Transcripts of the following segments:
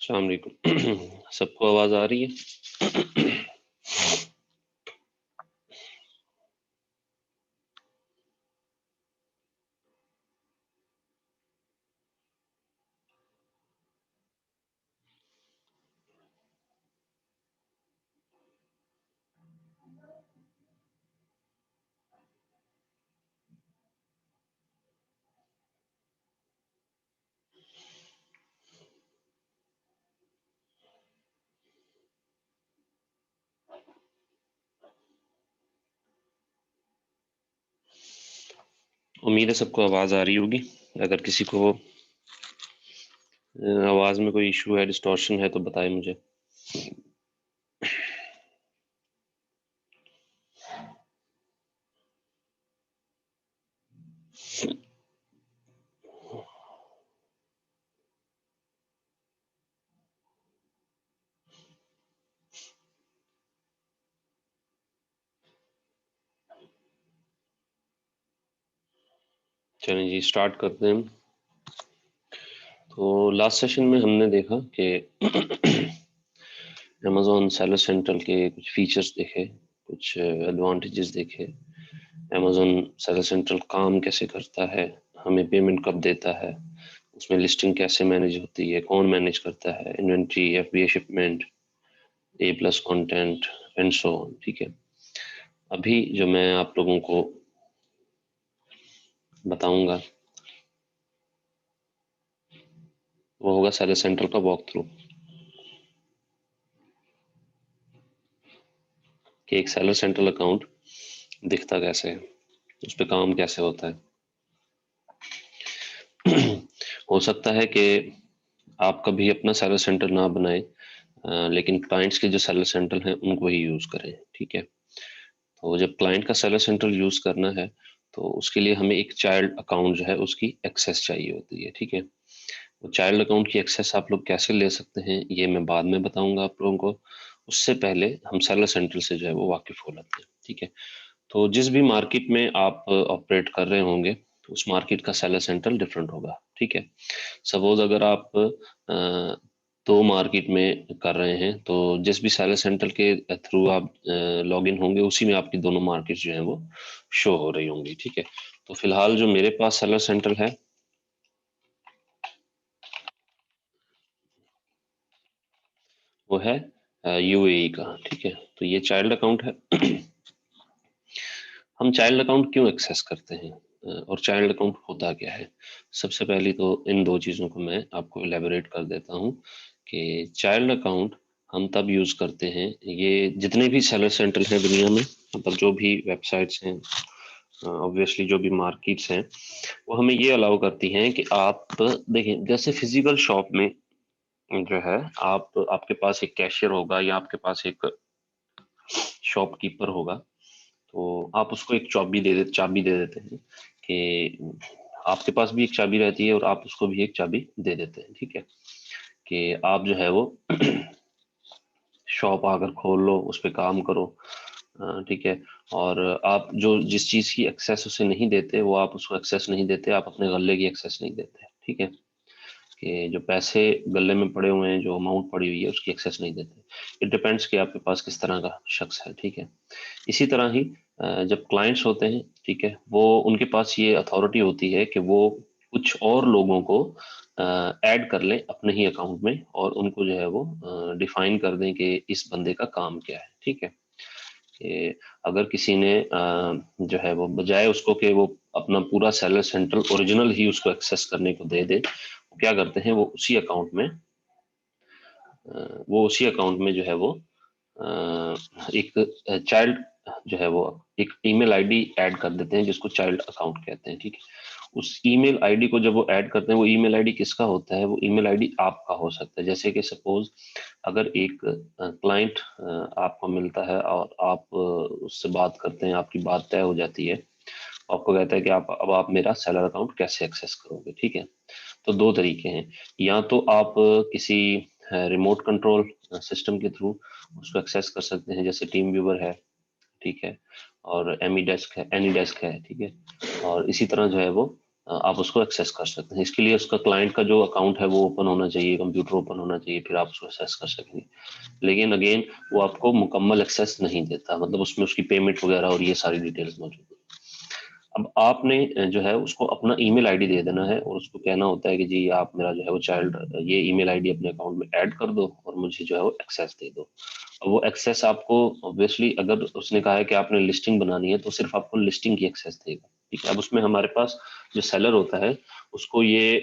अस्सलाम वालेकुम। सबको आवाज आ रही है? उम्मीद है सबको आवाज आ रही होगी। अगर किसी को आवाज में कोई इशू है, डिस्टॉर्शन है तो बताए मुझे। चलें जी, स्टार्ट करते हैं हम। तो लास्ट सेशन में हमने देखा कि अमेज़ॉन सेलर सेंट्रल के कुछ फीचर्स देखे, कुछ एडवांटेजेस देखे। अमेज़ॉन सेलर सेंट्रल काम कैसे करता है, हमें पेमेंट कब देता है, उसमें लिस्टिंग कैसे मैनेज होती है, कौन मैनेज करता है, inventory, FBA shipment, A plus content and so on. ठीक है, अभी जो मैं आप लोगों को बताऊंगा वो होगा सेलर सेंट्रल का वॉक थ्रू, कि एक सेलर सेंट्रल अकाउंट दिखता कैसे है, उस पर काम कैसे होता है। हो सकता है कि आप कभी अपना सेलर सेंटर ना बनाए, लेकिन क्लाइंट्स के जो सेलर सेंटर हैं उनको ही यूज करें। ठीक है, तो जब क्लाइंट का सेलर सेंटर यूज करना है तो उसके लिए हमें एक चाइल्ड अकाउंट जो है उसकी एक्सेस चाहिए होती है। ठीक है, तो चाइल्ड अकाउंट की एक्सेस आप लोग कैसे ले सकते हैं ये मैं बाद में बताऊंगा आप लोगों को। उससे पहले हम सेलर सेंटर से जो है वो वाकिफ हो लेते हैं। ठीक है, तो जिस भी मार्केट में आप ऑपरेट कर रहे होंगे उस मार्केट का सेलर सेंटर डिफरेंट होगा। ठीक है, सपोज अगर आप दो मार्केट में कर रहे हैं तो जिस भी सेलर सेंटर के थ्रू आप लॉग इन होंगे उसी में आपकी दोनों मार्केट जो है वो शो हो रही होंगी। ठीक है, तो फिलहाल जो मेरे पास सेलर सेंटर है वो है यूएई का। ठीक है, तो ये चाइल्ड अकाउंट है। हम चाइल्ड अकाउंट क्यों एक्सेस करते हैं और चाइल्ड अकाउंट होता क्या है। सबसे पहले तो इन दो चीज़ों को मैं आपको एलेबोरेट कर देता हूँ कि चाइल्ड अकाउंट हम तब यूज़ करते हैं, ये जितने भी सेलर सेंटर हैं दुनिया में, मतलब जो भी वेबसाइट्स हैं, ऑब्वियसली जो भी मार्केट्स हैं, वो हमें ये अलाउ करती हैं कि आप देखें, जैसे फिजिकल शॉप में जो है आप, आपके पास एक कैशियर होगा या आपके पास एक शॉपकीपर होगा, तो आप उसको एक चाबी दे देते हैं कि आपके पास भी एक चाबी रहती है और आप उसको भी एक चाबी दे देते हैं। ठीक है, कि आप जो है वो शॉप आकर खोल लो, उस पर काम करो। ठीक है, और आप जो जिस चीज़ की एक्सेस उसे नहीं देते वो आप उसको एक्सेस नहीं देते, आप अपने गले की एक्सेस नहीं देते। ठीक है, कि जो पैसे गले में पड़े हुए हैं, जो अमाउंट पड़ी हुई है उसकी एक्सेस नहीं देते। इट डिपेंड्स कि आपके पास किस तरह का शख्स है। ठीक है, इसी तरह ही जब क्लाइंट्स होते हैं, ठीक है, वो उनके पास ये अथॉरिटी होती है कि वो कुछ और लोगों को ऐड कर लें अपने ही अकाउंट में और उनको जो है वो डिफाइन कर दें कि इस बंदे का काम क्या है। ठीक है, कि अगर किसी ने जो है वो बजाय उसको कि वो अपना पूरा सेलर सेंट्रल ओरिजिनल ही उसको एक्सेस करने को दे दे, वो क्या करते हैं, वो उसी अकाउंट में जो है वो एक चाइल्ड जो है वो एक ईमेल आईडी ऐड कर देते हैं जिसको चाइल्ड अकाउंट कहते हैं। ठीक है, उस ईमेल आईडी को जब वो ऐड करते हैं, वो ईमेल आईडी किसका होता है, वो ईमेल आईडी आपका हो सकता है। जैसे कि सपोज अगर एक क्लाइंट आपको मिलता है और आप उससे बात करते हैं, आपकी बात तय हो जाती है, आपको कहता है कि आप अब आप मेरा सेलर अकाउंट कैसे एक्सेस करोगे। ठीक है, तो दो तरीके हैं, या तो आप किसी रिमोट कंट्रोल सिस्टम के थ्रू उसको एक्सेस कर सकते हैं, जैसे टीम व्यूवर है। ठीक है, और एमी डेस्क है, एनी डेस्क है। ठीक है, और इसी तरह जो है वो आप उसको एक्सेस कर सकते हैं। इसके लिए उसका क्लाइंट का जो अकाउंट है वो ओपन होना चाहिए, कंप्यूटर ओपन होना चाहिए, फिर आप उसको एक्सेस कर सकेंगे। लेकिन अगेन वो आपको मुकम्मल एक्सेस नहीं देता, मतलब उसमें उसकी पेमेंट वगैरह और ये सारी डिटेल्स मौजूद है। अब आपने जो है उसको अपना ईमेल आईडी दे देना है और उसको कहना होता है कि जी आप मेरा जो है वो चाइल्ड ये ईमेल आईडी अपने अकाउंट में ऐड कर दो और मुझे जो है वो एक्सेस दे दो। अब वो एक्सेस आपको ऑब्वियसली, अगर उसने कहा है कि आपने लिस्टिंग बनानी है तो सिर्फ आपको लिस्टिंग की एक्सेस देगा, ठीक है। अब उसमें हमारे पास जो सेलर होता है उसको ये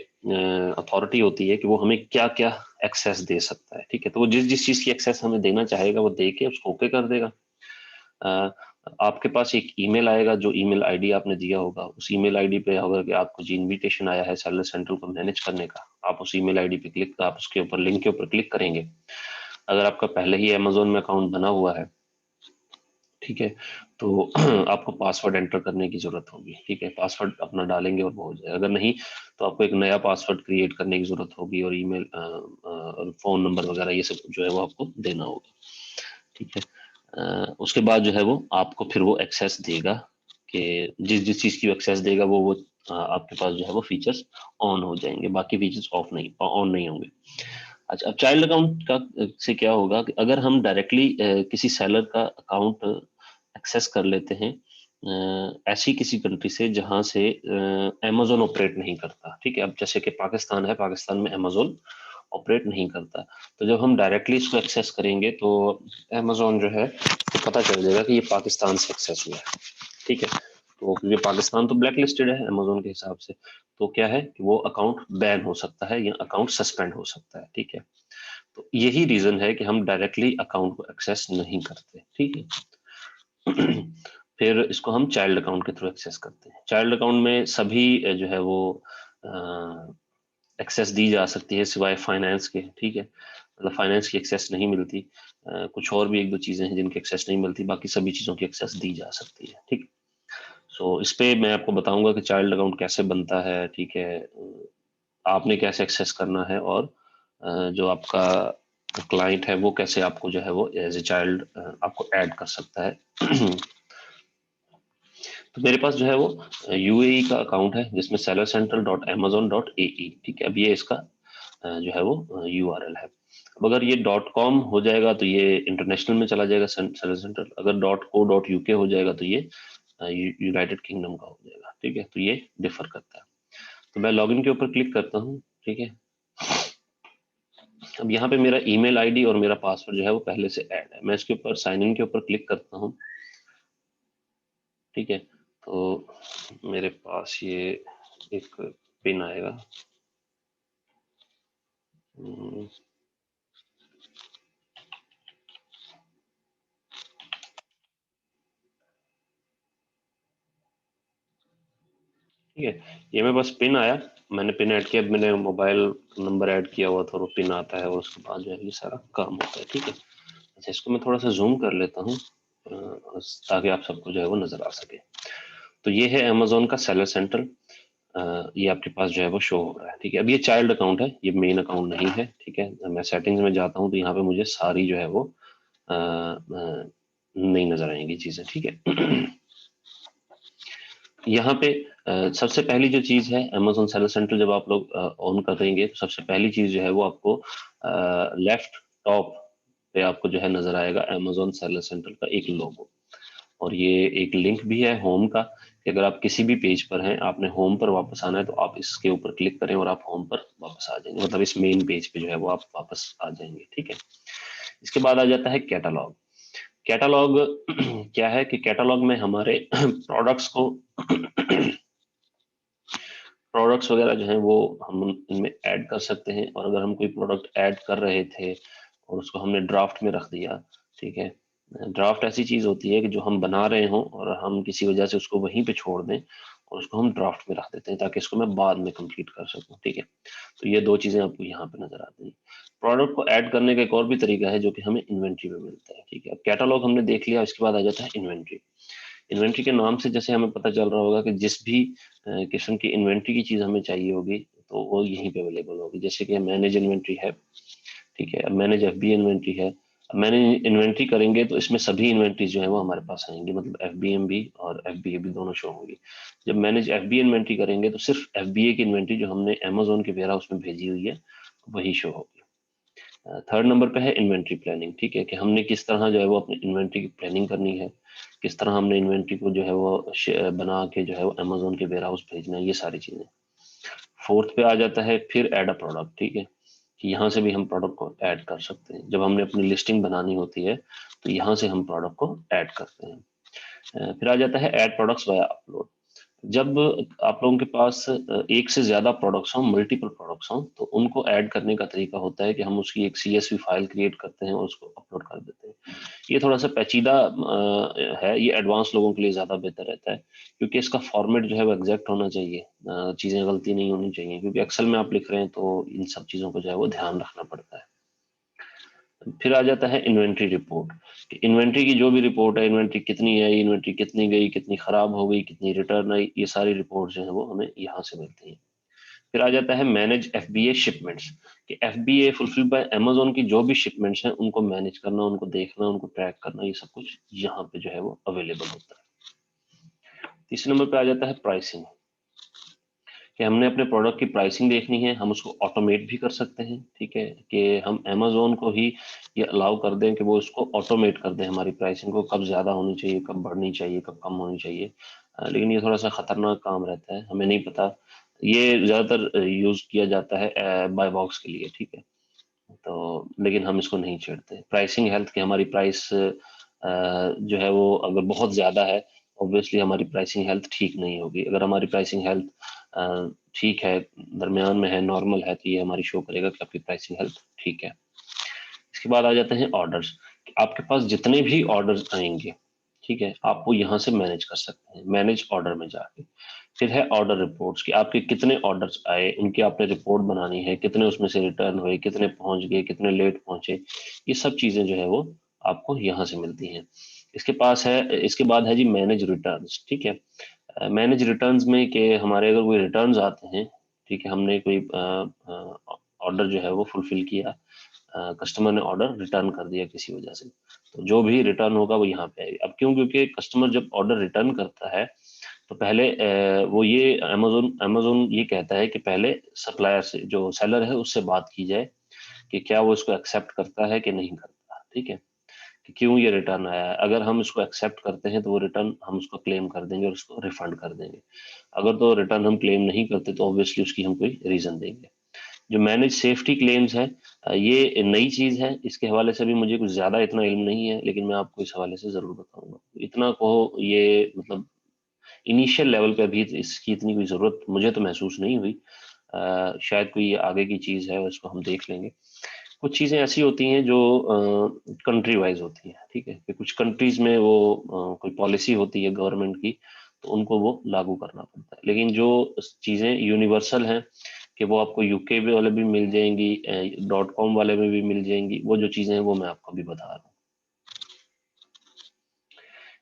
अथॉरिटी होती है कि वो हमें क्या क्या एक्सेस दे सकता है, ठीक है। तो वो जिस जिस चीज की एक्सेस हमें देना चाहेगा वो दे के उसको ओके कर देगा। आपके पास एक ईमेल आएगा, जो ईमेल आईडी आपने दिया होगा उस ईमेल आईडी पे होगा कि आपको जो इनविटेशन आया है सेलर सेंट्रल को मैनेज करने का, आप उस ईमेल आईडी पे क्लिक, आप उसके ऊपर लिंक के ऊपर क्लिक करेंगे। अगर आपका पहले ही अमेजोन में अकाउंट बना हुआ है, ठीक है, तो आपको पासवर्ड एंटर करने की जरूरत होगी, ठीक है। पासवर्ड अपना डालेंगे और वो हो जाएगा। अगर नहीं तो आपको एक नया पासवर्ड क्रिएट करने की जरूरत होगी और ईमेल और फोन नंबर वगैरह ये सब जो है वो आपको देना होगा, ठीक है। उसके बाद जो है वो आपको फिर वो एक्सेस देगा कि जिस जिस चीज की एक्सेस देगा वो आपके पास जो है वो फीचर्स ऑन हो जाएंगे, बाकी फीचर्स ऑफ नहीं, ऑन नहीं होंगे। अच्छा, अब चाइल्ड अकाउंट का से क्या होगा कि अगर हम डायरेक्टली किसी सेलर का अकाउंट एक्सेस कर लेते हैं ऐसी किसी कंट्री से जहां से अमेजोन ऑपरेट नहीं करता, ठीक है। अब जैसे कि पाकिस्तान है, पाकिस्तान में अमेजोन ऑपरेट नहीं करता, तो जब हम डायरेक्टली इसको एक्सेस करेंगे तो अमेजोन जो है तो पता चल जाएगा कि ये पाकिस्तान से एक्सेस हुआ है, ठीक है। तो क्योंकि पाकिस्तान तो ब्लैक लिस्टेड है अमेजोन के हिसाब से, तो क्या है कि वो अकाउंट बैन हो सकता है या अकाउंट सस्पेंड हो सकता है, ठीक है। तो यही रीजन है कि हम डायरेक्टली अकाउंट को एक्सेस नहीं करते, ठीक है। फिर इसको हम चाइल्ड अकाउंट के थ्रू एक्सेस करते हैं। चाइल्ड अकाउंट में सभी जो है वो एक्सेस दी जा सकती है सिवाय फाइनेंस के, ठीक है। मतलब फाइनेंस की एक्सेस नहीं मिलती, कुछ और भी एक दो चीजें हैं जिनकी एक्सेस नहीं मिलती, बाकी सभी चीजों की एक्सेस दी जा सकती है, ठीक। सो इस पे मैं आपको बताऊंगा कि चाइल्ड अकाउंट कैसे बनता है, ठीक है, आपने कैसे एक्सेस करना है और जो आपका क्लाइंट है वो कैसे आपको जो है वो एज ए चाइल्ड आपको ऐड कर सकता है। तो मेरे पास जो है वो यूएई का अकाउंट है जिसमें sellercentral.amazon.ae, ठीक है। अब ये इसका जो है वो यूआरएल है। अब अगर ये .com हो जाएगा तो ये इंटरनेशनल में चला जाएगा सेलर सेंट्रल, अगर .co.uk हो जाएगा तो ये यूनाइटेड किंगडम का हो जाएगा, ठीक है। तो ये डिफर करता है। तो मैं लॉगिन के ऊपर क्लिक करता हूँ, ठीक है। अब यहाँ पे मेरा ईमेल आईडी और मेरा पासवर्ड जो है वो पहले से ऐड है, मैं इसके ऊपर साइन इन के ऊपर क्लिक करता हूँ, ठीक है। तो मेरे पास ये एक पिन आएगा, ठीक है। ये मेरे पास पिन आया, मैंने पिन ऐड किया, मैंने मोबाइल नंबर ऐड किया हुआ था और पिन आता है और उसके बाद जो है ये सारा काम होता है, ठीक है। अच्छा, इसको मैं थोड़ा सा जूम कर लेता हूँ ताकि आप सबको जो है वो नजर आ सके। तो ये है अमेजोन का सेलर सेंट्रल, ये आपके पास जो है वो शो हो रहा है, ठीक है। अब ये चाइल्ड अकाउंट है, ये मेन अकाउंट नहीं है, ठीक है। मैं सेटिंग्स में जाता हूँ तो यहाँ पे मुझे सारी जो है वो नहीं नजर आएंगी चीजें, ठीक है। यहाँ पे सबसे पहली जो चीज है अमेजोन सेलर सेंट्रल, जब आप लोग ऑन करेंगे तो सबसे पहली चीज जो है वो आपको लेफ्ट टॉप पे आपको जो है नजर आएगा अमेजोन सेलर सेंट्रल का एक लोगो, और ये एक लिंक भी है होम का कि अगर आप किसी भी पेज पर हैं, आपने होम पर वापस आना है तो आप इसके ऊपर क्लिक करें और आप होम पर वापस आ जाएंगे, मतलब इस मेन पेज पे जो है वो आप वापस आ जाएंगे, ठीक है। इसके बाद आ जाता है कैटलॉग। कैटलॉग क्या है कि कैटलॉग में हमारे प्रोडक्ट्स को प्रोडक्ट्स वगैरह जो हैं वो हम इनमें ऐड कर सकते हैं, और अगर हम कोई प्रोडक्ट ऐड कर रहे थे और उसको हमने ड्राफ्ट में रख दिया, ठीक है। ड्राफ्ट ऐसी चीज होती है कि जो हम बना रहे हों और हम किसी वजह से उसको वहीं पे छोड़ दें और उसको हम ड्राफ्ट में रख देते हैं ताकि इसको मैं बाद में कंप्लीट कर सकूं, ठीक है। तो ये दो चीजें आपको यहाँ पे नजर आती हैं। प्रोडक्ट को ऐड करने का एक और भी तरीका है जो कि हमें इन्वेंट्री में मिलता है, ठीक है। अब कैटलॉग हमने देख लिया, इसके बाद आ जाता है इन्वेंट्री। इन्वेंट्री के नाम से जैसे हमें पता चल रहा होगा कि जिस भी किस्म की इन्वेंट्री की चीज हमें चाहिए होगी तो वो यहीं पे अवेलेबल होगी, जैसे कि मैनेज इन्वेंट्री है, ठीक है। अब मैनेज एफबी इन्वेंट्री है। मैनेज इन्वेंट्री करेंगे तो इसमें सभी इन्वेंट्रीज जो है वो हमारे पास आएंगी, मतलब FBM भी और FBA भी दोनों शो होंगी। जब मैनेज FBA इन्वेंट्री करेंगे तो सिर्फ FBA की इन्वेंट्री जो हमने अमेजोन के वेयरहाउस में भेजी हुई है वही शो होगी। थर्ड नंबर पे है इन्वेंट्री प्लानिंग, ठीक है, कि हमने किस तरह जो है वो अपनी इन्वेंट्री की प्लानिंग करनी है, किस तरह हमने इन्वेंट्री को जो है वो बना के जो है वो अमेजोन के वेयरहाउस भेजना है, ये सारी चीजें। फोर्थ पे आ जाता है फिर ऐड अ प्रोडक्ट, ठीक है, कि यहाँ से भी हम प्रोडक्ट को ऐड कर सकते हैं। जब हमने अपनी लिस्टिंग बनानी होती है तो यहाँ से हम प्रोडक्ट को ऐड करते हैं। फिर आ जाता है ऐड प्रोडक्ट्स वाया अपलोड। जब आप लोगों के पास एक से ज्यादा प्रोडक्ट्स हों, मल्टीपल प्रोडक्ट्स हों, तो उनको ऐड करने का तरीका होता है कि हम उसकी एक CSV फाइल क्रिएट करते हैं और उसको अपलोड कर देते हैं। ये थोड़ा सा पेचीदा है, ये एडवांस लोगों के लिए ज्यादा बेहतर रहता है, क्योंकि इसका फॉर्मेट जो है वो एग्जैक्ट होना चाहिए, चीजें गलती नहीं होनी चाहिए, क्योंकि एक्सेल में आप लिख रहे हैं तो इन सब चीजों को जो है वो ध्यान रखना पड़ता है। फिर आ जाता है इन्वेंट्री रिपोर्ट, कि इन्वेंट्री की जो भी रिपोर्ट है, इन्वेंट्री कितनी है, इन्वेंट्री कितनी गई, कितनी खराब हो गई, कितनी रिटर्न आई, ये सारी रिपोर्ट जो है वो हमें यहाँ से मिलती है। फिर आ जाता है मैनेज FBA शिपमेंट्स, कि FBA फुलफिल बाय अमेजोन की जो भी शिपमेंट्स हैं उनको मैनेज करना, उनको देखना, उनको ट्रैक करना, ये सब कुछ यहाँ पे जो है वो अवेलेबल होता है। तीसरे नंबर पे आ जाता है प्राइसिंग, कि हमने अपने प्रोडक्ट की प्राइसिंग देखनी है, हम उसको ऑटोमेट भी कर सकते हैं, ठीक है, कि हम अमेजोन को ही ये अलाउ कर दें कि वो इसको ऑटोमेट कर दें, हमारी प्राइसिंग को कब ज्यादा होनी चाहिए, कब बढ़नी चाहिए, कब कम होनी चाहिए। लेकिन ये थोड़ा सा खतरनाक काम रहता है, हमें नहीं पता, ये ज्यादातर यूज किया जाता है बाय बॉक्स के लिए, ठीक है, तो लेकिन हम इसको नहीं छेड़ते। प्राइसिंग हेल्थ की हमारी प्राइस जो है वो अगर बहुत ज्यादा है, ऑब्वियसली हमारी प्राइसिंग हेल्थ ठीक नहीं होगी। अगर हमारी प्राइसिंग हेल्थ ठीक है, दरमियान में है, नॉर्मल है, तो ये हमारी शो करेगा कि आपकी प्राइसिंग हेल्थ ठीक है। इसके बाद आ जाते हैं ऑर्डर्स, आपके पास जितने भी ऑर्डर्स आएंगे, ठीक है, आप वो यहाँ से मैनेज कर सकते हैं, मैनेज ऑर्डर में जाके। फिर है ऑर्डर रिपोर्ट्स, कि आपके कितने ऑर्डर्स आए, उनकी आपने रिपोर्ट बनानी है, कितने उसमें से रिटर्न हुए, कितने पहुंच गए, कितने लेट पहुंचे, ये सब चीजें जो है वो आपको यहाँ से मिलती हैं। इसके बाद है जी मैनेज रिटर्न्स, ठीक है। मैनेज रिटर्न्स में कि हमारे अगर कोई रिटर्न्स आते हैं, ठीक है, हमने कोई ऑर्डर जो है वो फुलफिल किया, कस्टमर ने ऑर्डर रिटर्न कर दिया किसी वजह से, तो जो भी रिटर्न होगा वो यहाँ पे आएगा। अब क्यों, क्योंकि कस्टमर जब ऑर्डर रिटर्न करता है तो पहले वो ये अमेजोन अमेजोन ये कहता है कि पहले सप्लायर से, जो सेलर है, उससे बात की जाए कि क्या वो इसको एक्सेप्ट करता है कि नहीं करता, ठीक है, कि क्यों ये रिटर्न आया है। अगर हम इसको एक्सेप्ट करते हैं तो वो रिटर्न हम उसको क्लेम कर देंगे और उसको रिफंड कर देंगे। अगर तो रिटर्न हम क्लेम नहीं करते तो ऑब्वियसली उसकी हम कोई रीजन देंगे। जो मैनेज सेफ्टी क्लेम्स है, ये नई चीज है, इसके हवाले से भी मुझे कुछ ज्यादा इतना इल्म नहीं है, लेकिन मैं आपको इस हवाले से जरूर बताऊंगा। इतना कहो, ये मतलब इनिशियल लेवल पे अभी इसकी इतनी कोई जरूरत मुझे तो महसूस नहीं हुई। शायद कोई आगे की चीज है, उसको हम देख लेंगे। कुछ चीजें ऐसी होती हैं जो कंट्री वाइज होती हैं, ठीक है, कि कुछ कंट्रीज में वो कोई पॉलिसी होती है गवर्नमेंट की, तो उनको वो लागू करना पड़ता है। लेकिन जो चीजें यूनिवर्सल हैं, कि वो आपको UK वाले भी मिल जाएंगी, .com वाले में भी मिल जाएंगी, वो जो चीजें हैं वो मैं आपको अभी बता रहा हूँ।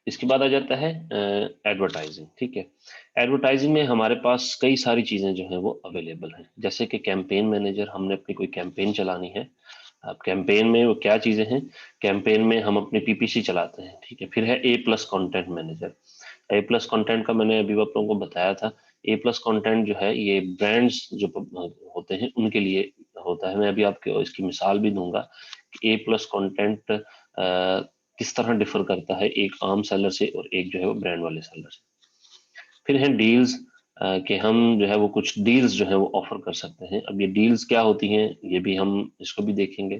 इसके बाद आ जाता है एडवर्टाइजिंग, ठीक है। एडवर्टाइजिंग में हमारे पास कई सारी चीजें जो हैं वो अवेलेबल हैं, जैसे कि कैंपेन मैनेजर, हमने अपनी कोई कैंपेन चलानी है। अब कैंपेन में वो क्या चीजें हैं, कैंपेन में हम अपनी PPC चलाते हैं, ठीक है। फिर है A+ content manager. A+ content का मैंने अभी आप लोगों को बताया था। A+ कंटेंट जो है ये ब्रांड्स जो होते हैं उनके लिए होता है। मैं अभी आपको इसकी मिसाल भी दूंगा कि A+ कंटेंट किस तरह डिफर करता है एक आम सेलर से और एक जो है वो ब्रांड वाले सेलर से। फिर है डील्स, कि हम जो है वो कुछ डील्स जो है वो ऑफर कर सकते हैं। अब ये डील्स क्या होती हैं, ये भी हम इसको भी देखेंगे।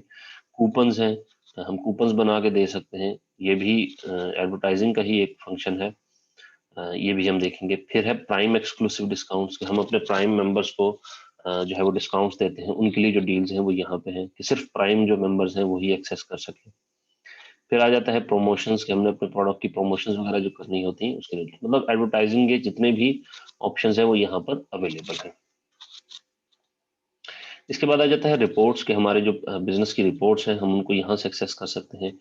कूपन्स हैं, हम कूपन्स बना के दे सकते हैं, ये भी एडवर्टाइजिंग का ही एक फंक्शन है, ये भी हम देखेंगे। फिर है प्राइम एक्सक्लूसिव डिस्काउंट्स, कि हम अपने प्राइम मेंबर्स को जो है वो डिस्काउंट्स देते हैं, उनके लिए जो डील्स हैं वो यहाँ पे हैं, कि सिर्फ प्राइम जो मेंबर्स हैं वही एक्सेस कर सकें। फिर आ जाता है प्रमोशंस, कि हमने अपने प्रोडक्ट की प्रमोशंस वगैरह जो करनी होती हैं उसके लिए, मतलब एडवर्टाइजिंग के जितने भी ऑप्शंस हैं वो यहाँ पर अवेलेबल है। इसके बाद आ जाता है रिपोर्ट्स, के हमारे जो बिजनेस की रिपोर्ट्स हैं हम उनको यहाँ से एक्सेस कर सकते हैं।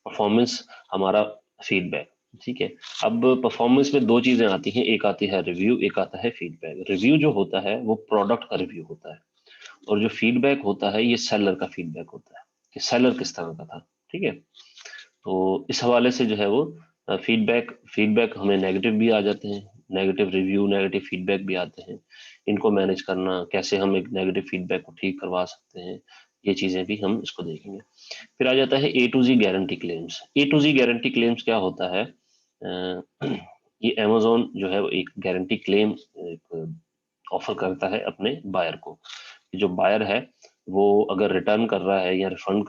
परफॉर्मेंस, हमारा फीडबैक, ठीक है। अब परफॉर्मेंस में दो चीजें आती हैं, एक आती है रिव्यू, एक आता है फीडबैक। रिव्यू जो होता है वो प्रोडक्ट का रिव्यू होता है, और जो फीडबैक होता है ये सेलर का फीडबैक होता है, कि सेलर किस तरह का था, ठीक है। तो इस हवाले से जो है वो फीडबैक हमें नेगेटिव भी आ जाते हैं, नेगेटिव रिव्यू, नेगेटिव फीडबैक भी आते हैं। इनको मैनेज करना, कैसे हम एक नेगेटिव फीडबैक को ठीक करवा सकते हैं, ये चीजें भी हम इसको देखेंगे। फिर आ जाता है A to Z guarantee claims. A to Z guarantee claims क्या होता है? ये अमेजोन जो है वो एक गारंटी क्लेम ऑफर करता है अपने बायर को। जो बायर है वो अगर रिटर्न कर रहा है या रिफंड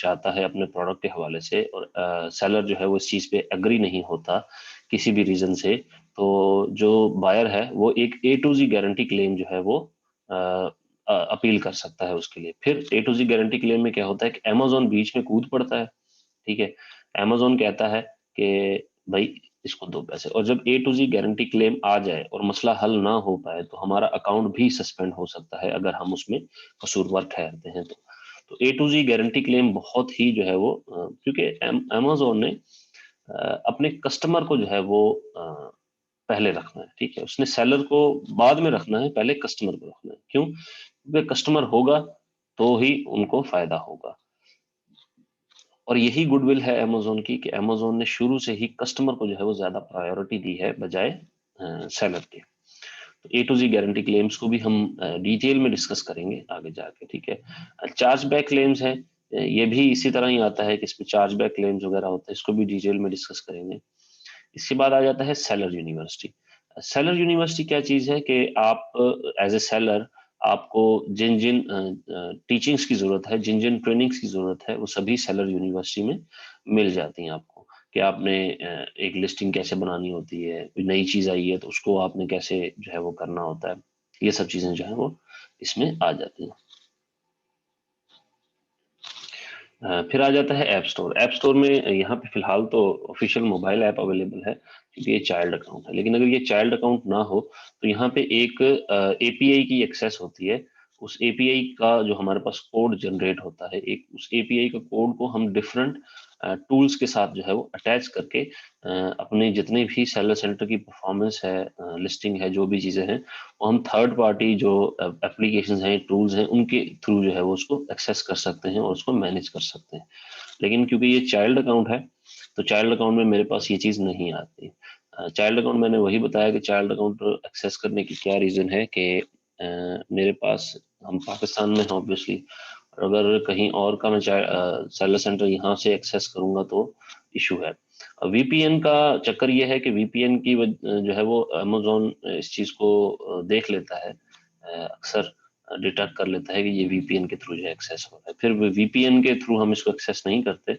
चाहता है अपने प्रोडक्ट के हवाले से, और सेलर जो है वो इस चीज पे एग्री नहीं होता किसी भी रीजन से, तो जो बायर है वो एक ए टू जी गारंटी क्लेम जो है वो अपील कर सकता है उसके लिए। फिर ए टू जी गारंटी क्लेम में क्या होता है कि अमेजोन बीच में कूद पड़ता है, ठीक है। अमेजोन कहता है कि भाई इसको दो पैसे, और जब ए टू जी गारंटी क्लेम आ जाए और मसला हल ना हो पाए तो हमारा अकाउंट भी सस्पेंड हो सकता है अगर हम उसमें कसूरवार ठहरते हैं। तो ए टू जी गारंटी क्लेम बहुत ही जो है वो क्योंकि अमेजोन ने अपने कस्टमर को जो है वो पहले रखना है, ठीक है। उसने सेलर को बाद में रखना है, पहले कस्टमर को रखना है। क्यों? क्योंकि कस्टमर होगा तो ही उनको फायदा होगा। और यही गुडविल है अमेजोन की कि अमेजोन ने शुरू से ही कस्टमर को जो है वो ज्यादा प्रायोरिटी दी है बजाय सेलर के। तो ए टू जी गारंटी क्लेम्स को भी हम डिटेल में डिस्कस करेंगे आगे जाके, ठीक है। चार्ज बैक क्लेम्स है, ये भी इसी तरह ही आता है कि इसमें चार्ज बैक क्लेम्स वगैरह होते हैं, इसको भी डिटेल में डिस्कस करेंगे। इसके बाद आ जाता है सेलर यूनिवर्सिटी। सेलर यूनिवर्सिटी क्या चीज है कि आप एज ए सेलर, आपको जिन जिन टीचिंग्स की जरूरत है, जिन जिन ट्रेनिंग्स की जरूरत है, वो सभी सेलर यूनिवर्सिटी में मिल जाती हैं आपको। कि आपने एक लिस्टिंग कैसे बनानी होती है, कोई नई चीज आई है तो उसको आपने कैसे जो है वो करना होता है, ये सब चीजें जो है वो इसमें आ जाती हैं। फिर आ जाता है ऐप स्टोर। ऐप स्टोर में यहाँ पे फिलहाल तो ऑफिशियल मोबाइल ऐप अवेलेबल है क्योंकि ये चाइल्ड अकाउंट है, लेकिन अगर ये चाइल्ड अकाउंट ना हो तो यहाँ पे एक एपीआई की एक्सेस होती है। उस एपीआई का जो हमारे पास कोड जनरेट होता है, एक उस एपीआई का कोड को हम डिफरेंट टूल्स के साथ जो है वो अटैच करके अपने जितने भी सेलर सेंटर की परफॉर्मेंस है, लिस्टिंग है, जो भी चीजें हैं, वो हम थर्ड पार्टी जो एप्लीकेशंस हैं, टूल्स हैं, उनके थ्रू जो है वो उसको एक्सेस कर सकते हैं और उसको मैनेज कर सकते हैं। लेकिन क्योंकि ये चाइल्ड अकाउंट है तो चाइल्ड अकाउंट में मेरे पास ये चीज नहीं आती। चाइल्ड अकाउंट मैंने वही बताया कि चाइल्ड अकाउंट एक्सेस करने की क्या रीजन है कि मेरे पास, हम पाकिस्तान में हैं ऑब्वियसली, अगर कहीं और का मैं सेलर सेंटर यहाँ से एक्सेस करूंगा तो इशू है। वीपीएन का चक्कर ये है कि वीपीएन की जो है वो अमेजोन इस चीज को देख लेता है, अक्सर डिटेक्ट कर लेता है कि ये वीपीएन के थ्रू जो है एक्सेस हो रहा है। फिर वीपीएन के थ्रू हम इसको एक्सेस नहीं करते।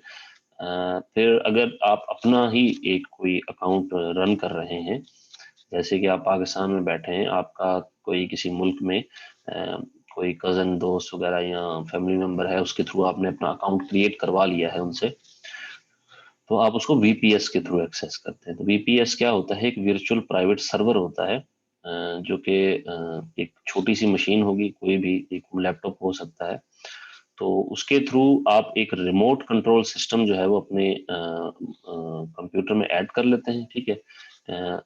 फिर अगर आप अपना ही एक कोई अकाउंट रन कर रहे हैं, जैसे कि आप पाकिस्तान में बैठे हैं, आपका कोई किसी मुल्क में कोई कजन, दोस्त वगैरह या फैमिली मेंबर है, उसके थ्रू आपने अपना अकाउंट क्रिएट करवा लिया है उनसे, तो आप उसको वीपीएस के थ्रू एक्सेस करते हैं। तो वीपीएस क्या होता है? एक वर्चुअल प्राइवेट सर्वर होता है, जो कि एक छोटी सी मशीन होगी, कोई भी एक लैपटॉप हो सकता है, तो उसके थ्रू आप एक रिमोट कंट्रोल सिस्टम जो है वो अपने कंप्यूटर में ऐड कर लेते हैं, ठीक है।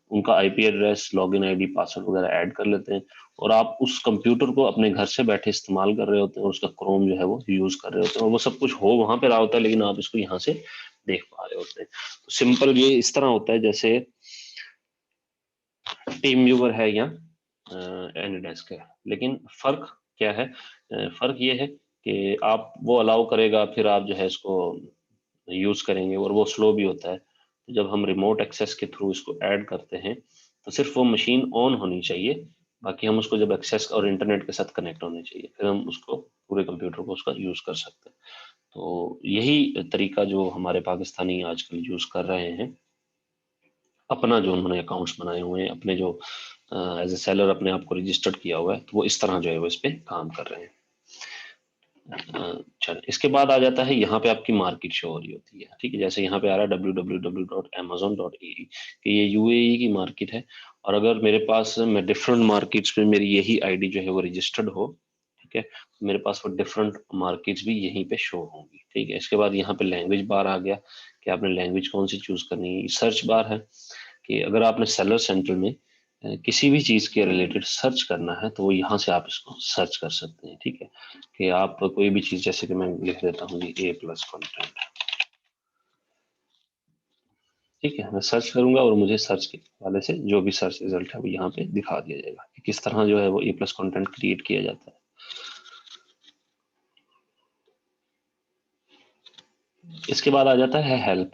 उनका IP address, login ID, password वगैरह ऐड कर लेते हैं, और आप उस कंप्यूटर को अपने घर से बैठे इस्तेमाल कर रहे होते हैं और उसका क्रोम जो है वो यूज कर रहे होते हैं, और वो सब कुछ हो वहां पे रहा होता है, लेकिन आप इसको यहाँ से देख पा रहे होते हैं। तो सिंपल ये इस तरह होता है जैसे टीम व्यूअर है या एनीडेस्क है। लेकिन फर्क क्या है? फर्क ये है कि आप वो अलाउ करेगा, फिर आप जो है इसको यूज करेंगे, और वो स्लो भी होता है। तो जब हम रिमोट एक्सेस के थ्रू इसको ऐड करते हैं तो सिर्फ वो मशीन ऑन होनी चाहिए, बाकी हम उसको जब एक्सेस और इंटरनेट के साथ कनेक्ट होने चाहिए, फिर हम उसको पूरे कंप्यूटर को उसका यूज कर सकते हैं। तो यही तरीका जो हमारे पाकिस्तानी आजकल यूज कर रहे हैं, अपना जो उन्होंने अकाउंट्स बनाए हुए हैं, अपने जो एज ए सेलर अपने आप को रजिस्टर्ड किया हुआ है, तो वो इस तरह जो है वो इस पे काम कर रहे हैं। चल, इसके बाद आ जाता है यहाँ पे आपकी मार्केट शो हो रही होती है, ठीक है। जैसे यहाँ पे आ रहा है www.amazon.ae कि ये यूएई की मार्केट है, और अगर मेरे पास, मैं डिफरेंट मार्केट्स में मेरी यही आईडी जो है वो रजिस्टर्ड हो, ठीक है, तो मेरे पास वो डिफरेंट मार्केट्स भी यहीं पे शो होंगी, ठीक है। इसके बाद यहाँ पे लैंग्वेज बार आ गया कि आपने लैंग्वेज कौन सी चूज करनी है। सर्च बार है कि अगर आपने सेलर सेंटर में किसी भी चीज के रिलेटेड सर्च करना है तो वो यहाँ से आप इसको सर्च कर सकते हैं, ठीक है। कि आप कोई भी चीज, जैसे कि मैं लिख देता हूँ ए प्लस कंटेंट, ठीक है, मैं सर्च करूंगा और मुझे सर्च के वाले से जो भी सर्च रिजल्ट है वो यहाँ पे दिखा दिया जाएगा कि किस तरह जो है वो ए प्लस कॉन्टेंट क्रिएट किया जाता है। इसके बाद आ जाता है हेल्प।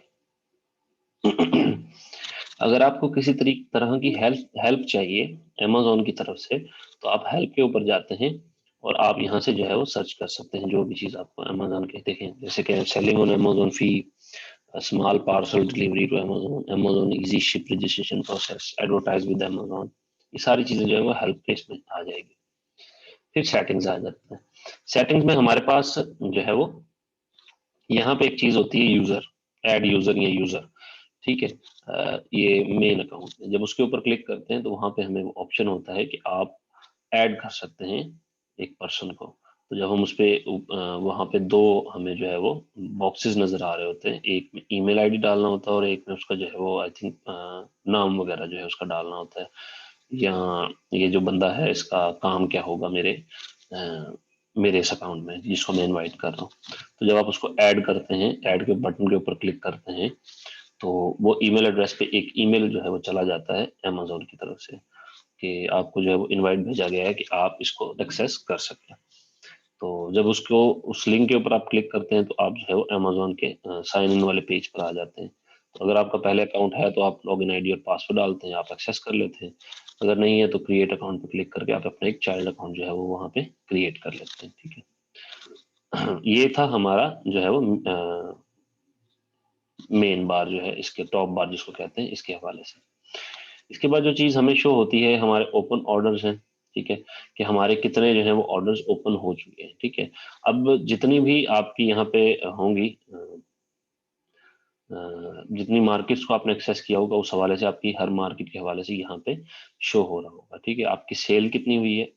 अगर आपको किसी तरह की हेल्प चाहिए अमेज़न की तरफ से, तो आप हेल्प के ऊपर जाते हैं और आप यहाँ से जो है वो सर्च कर सकते हैं जो भी चीज़ आपको अमेज़न के देखें, जैसे कि selling on Amazon fee, small parcel delivery to Amazon, Amazon easy ship registration process, advertise with Amazon, ये सारी चीज़ें जो है वो हेल्प के इसमें आ जाएगी। फिर सेटिंग्स आ जाते हैं। सेटिंग्स में हमारे पास जो है वो यहाँ पे एक चीज़ होती है यूज़र, ऐड यूज़र या यूज़र, ठीक है। ये मेन अकाउंट है, जब उसके ऊपर क्लिक करते हैं तो वहां पे हमें ऑप्शन होता है कि आप ऐड कर सकते हैं एक पर्सन को। तो जब हम उस पे वहां पे दो हमें जो है वो बॉक्सेस नजर आ रहे होते हैं, एक में ईमेल आईडी डालना होता है और एक में उसका जो है वो आई थिंक नाम वगैरह जो है उसका डालना होता है, या ये जो बंदा है इसका काम क्या होगा मेरे इस अकाउंट में जिसको मैं इनवाइट कर रहा हूँ। तो जब आप उसको ऐड करते हैं, ऐड के बटन के ऊपर क्लिक करते हैं, तो वो ईमेल एड्रेस पे एक ईमेल जो है वो चला जाता है अमेज़न की तरफ से कि आपको जो है वो इनवाइट भेजा गया है कि आप इसको एक्सेस कर सकें। तो जब उसको उस लिंक के ऊपर आप क्लिक करते हैं तो आप जो है वो अमेज़न के साइन इन वाले पेज पर आ जाते हैं। तो अगर आपका पहले अकाउंट है तो आप लॉगिन आईडी और पासवर्ड डालते हैं, आप एक्सेस कर लेते हैं। अगर नहीं है तो क्रिएट अकाउंट पे क्लिक करके आप अपना एक चाइल्ड अकाउंट जो है वो वहाँ पे क्रिएट कर लेते हैं, ठीक है। ये था हमारा जो है वो मेन बार जो है, इसके टॉप बार जिसको कहते हैं, इसके हवाले से। इसके बाद जो चीज हमें शो होती है हमारे ओपन ऑर्डर्स हैं, ठीक है, कि हमारे कितने जो है वो ऑर्डर्स ओपन हो चुके हैं, ठीक है। अब जितनी भी आपकी यहाँ पे होंगी जितनी मार्केट्स को आपने एक्सेस किया होगा उस हवाले से आपकी हर मार्केट के हवाले से यहाँ पे शो हो रहा होगा, ठीक है। आपकी सेल कितनी हुई है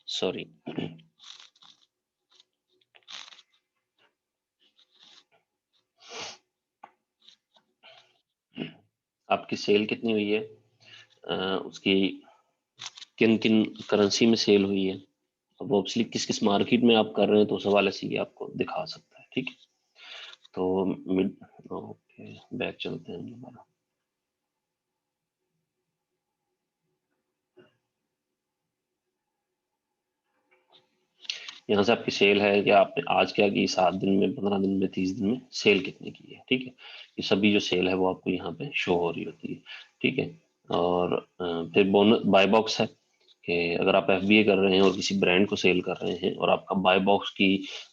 सॉरी, आपकी सेल कितनी हुई है, उसकी किन किन करेंसी में सेल हुई है, अब ऑब्वियसली किस किस मार्केट में आप कर रहे हैं तो उस हवाले से ये आपको दिखा सकता है, ठीक है। तो मिड ओके, बैक चलते हैं दोबारा। यहाँ से आपकी सेल है कि आपने आज क्या की, 7 दिन में, 15 दिन में, 30 दिन में सेल कितने की है, ठीक है। ये सभी जो सेल है वो आपको यहाँ पे शो हो रही होती है, ठीक है। और फिर बोनस बाय बॉक्स है कि अगर आप एफबीए कर रहे हैं और किसी ब्रांड को सेल कर रहे हैं और आपका बाय बॉक्स की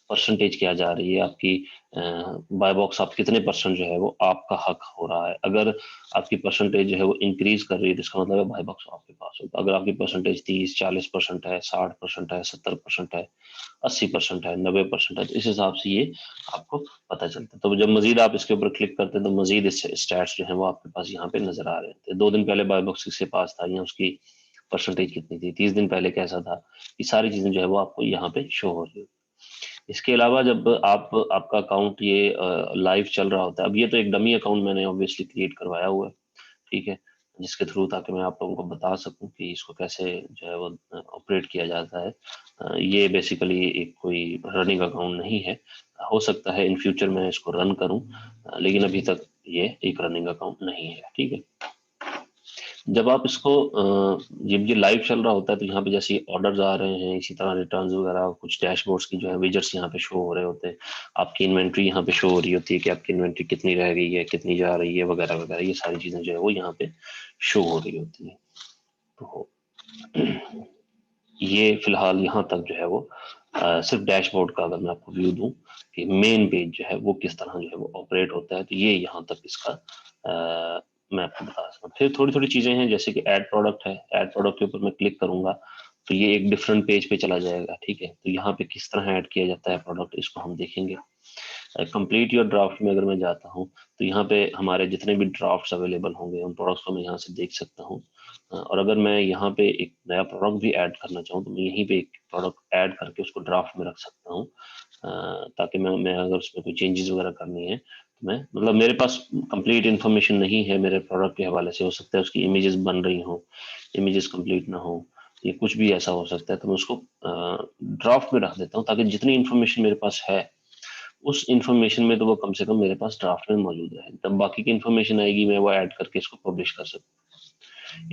परसेंटेज क्या जा रही है, आपकी बाय बॉक्स आप कितने परसेंट जो है वो आपका हक हो रहा है। अगर आपकी परसेंटेज जो है वो इंक्रीज कर रही है तो इसका मतलब है बाय बॉक्स आपके पास होगा। अगर आपकी परसेंटेज 30-40% है, 60% है, 70% है, 80% है, 90% है, तो इस हिसाब से ये आपको पता चलता है। तो जब मजीद आप इसके ऊपर क्लिक करते हैं तो मजीद स्टैट्स जो है वो आपके पास यहाँ पे नजर आ रहे थे। 2 दिन पहले बाय बॉक्स किसके पास था या उसकी परसेंटेज कितनी थी, 30 दिन पहले कैसा था, ये सारी चीजें जो है वो आपको यहाँ पे शो हो रही है। इसके अलावा जब आपका अकाउंट ये लाइव चल रहा होता है, अब ये तो एक डमी अकाउंट मैंने ऑब्वियसली क्रिएट करवाया हुआ है, ठीक है, जिसके थ्रू ताकि मैं आप लोगों को बता सकूं कि इसको कैसे जो है वो ऑपरेट किया जाता है। ये बेसिकली एक कोई रनिंग अकाउंट नहीं है, हो सकता है इन फ्यूचर मैं इसको रन करूं, लेकिन अभी तक ये एक रनिंग अकाउंट नहीं है, ठीक है। जब आप इसको जब ये लाइव चल रहा होता है तो यहाँ पे जैसे ऑर्डर्स आ रहे हैं, इसी तरह रिटर्न्स वगैरह कुछ डैशबोर्ड्स की जो है विजेट्स यहाँ पे शो हो रहे होते हैं। आपकी इन्वेंट्री यहाँ पे शो हो रही होती है कि आपकी इन्वेंट्री कितनी रह गई है, कितनी जा रही है, वगैरह वगैरह, ये सारी चीजें जो है वो यहाँ पे शो हो रही होती है। तो ये फिलहाल यहाँ तक जो है वो सिर्फ डैशबोर्ड का अगर मैं आपको व्यू दूं कि मेन पेज जो है वो किस तरह जो है वो ऑपरेट होता है, तो ये यहाँ तक इसका मैं आपको बता सकता हूँ। फिर थोड़ी थोड़ी चीजें हैं जैसे कि ऐड प्रोडक्ट है, ऐड प्रोडक्ट के ऊपर मैं क्लिक करूंगा तो ये एक डिफरेंट पेज पे चला जाएगा, ठीक है। तो यहाँ पे किस तरह ऐड किया जाता है प्रोडक्ट इसको हम देखेंगे। कंप्लीट योर ड्राफ्ट में अगर मैं जाता हूँ तो यहाँ पे हमारे जितने भी ड्राफ्ट्स अवेलेबल होंगे उन प्रोडक्ट्स को मैं यहाँ से देख सकता हूँ। और अगर मैं यहाँ पे एक नया प्रोडक्ट भी ऐड करना चाहूँ तो मैं यहीं पे एक प्रोडक्ट ऐड करके उसको ड्राफ्ट में रख सकता हूँ, ताकि मैं अगर उसमें कोई चेंजेस वगैरह करनी है तो मैं, मतलब मेरे पास कंप्लीट इन्फॉर्मेशन नहीं है मेरे प्रोडक्ट के हवाले से, हो सकता है उसकी इमेजेस बन रही हो, इमेजेस कंप्लीट ना हो, ये कुछ भी ऐसा हो सकता है, तो मैं उसको ड्राफ्ट में रख देता हूँ ताकि जितनी इन्फॉर्मेशन मेरे पास है उस इन्फॉर्मेशन में तो वो कम से कम मेरे पास ड्राफ्ट में मौजूद है, तब बाकी की इन्फॉर्मेशन आएगी मैं वो ऐड करके इसको पब्लिश कर सकता हूँ।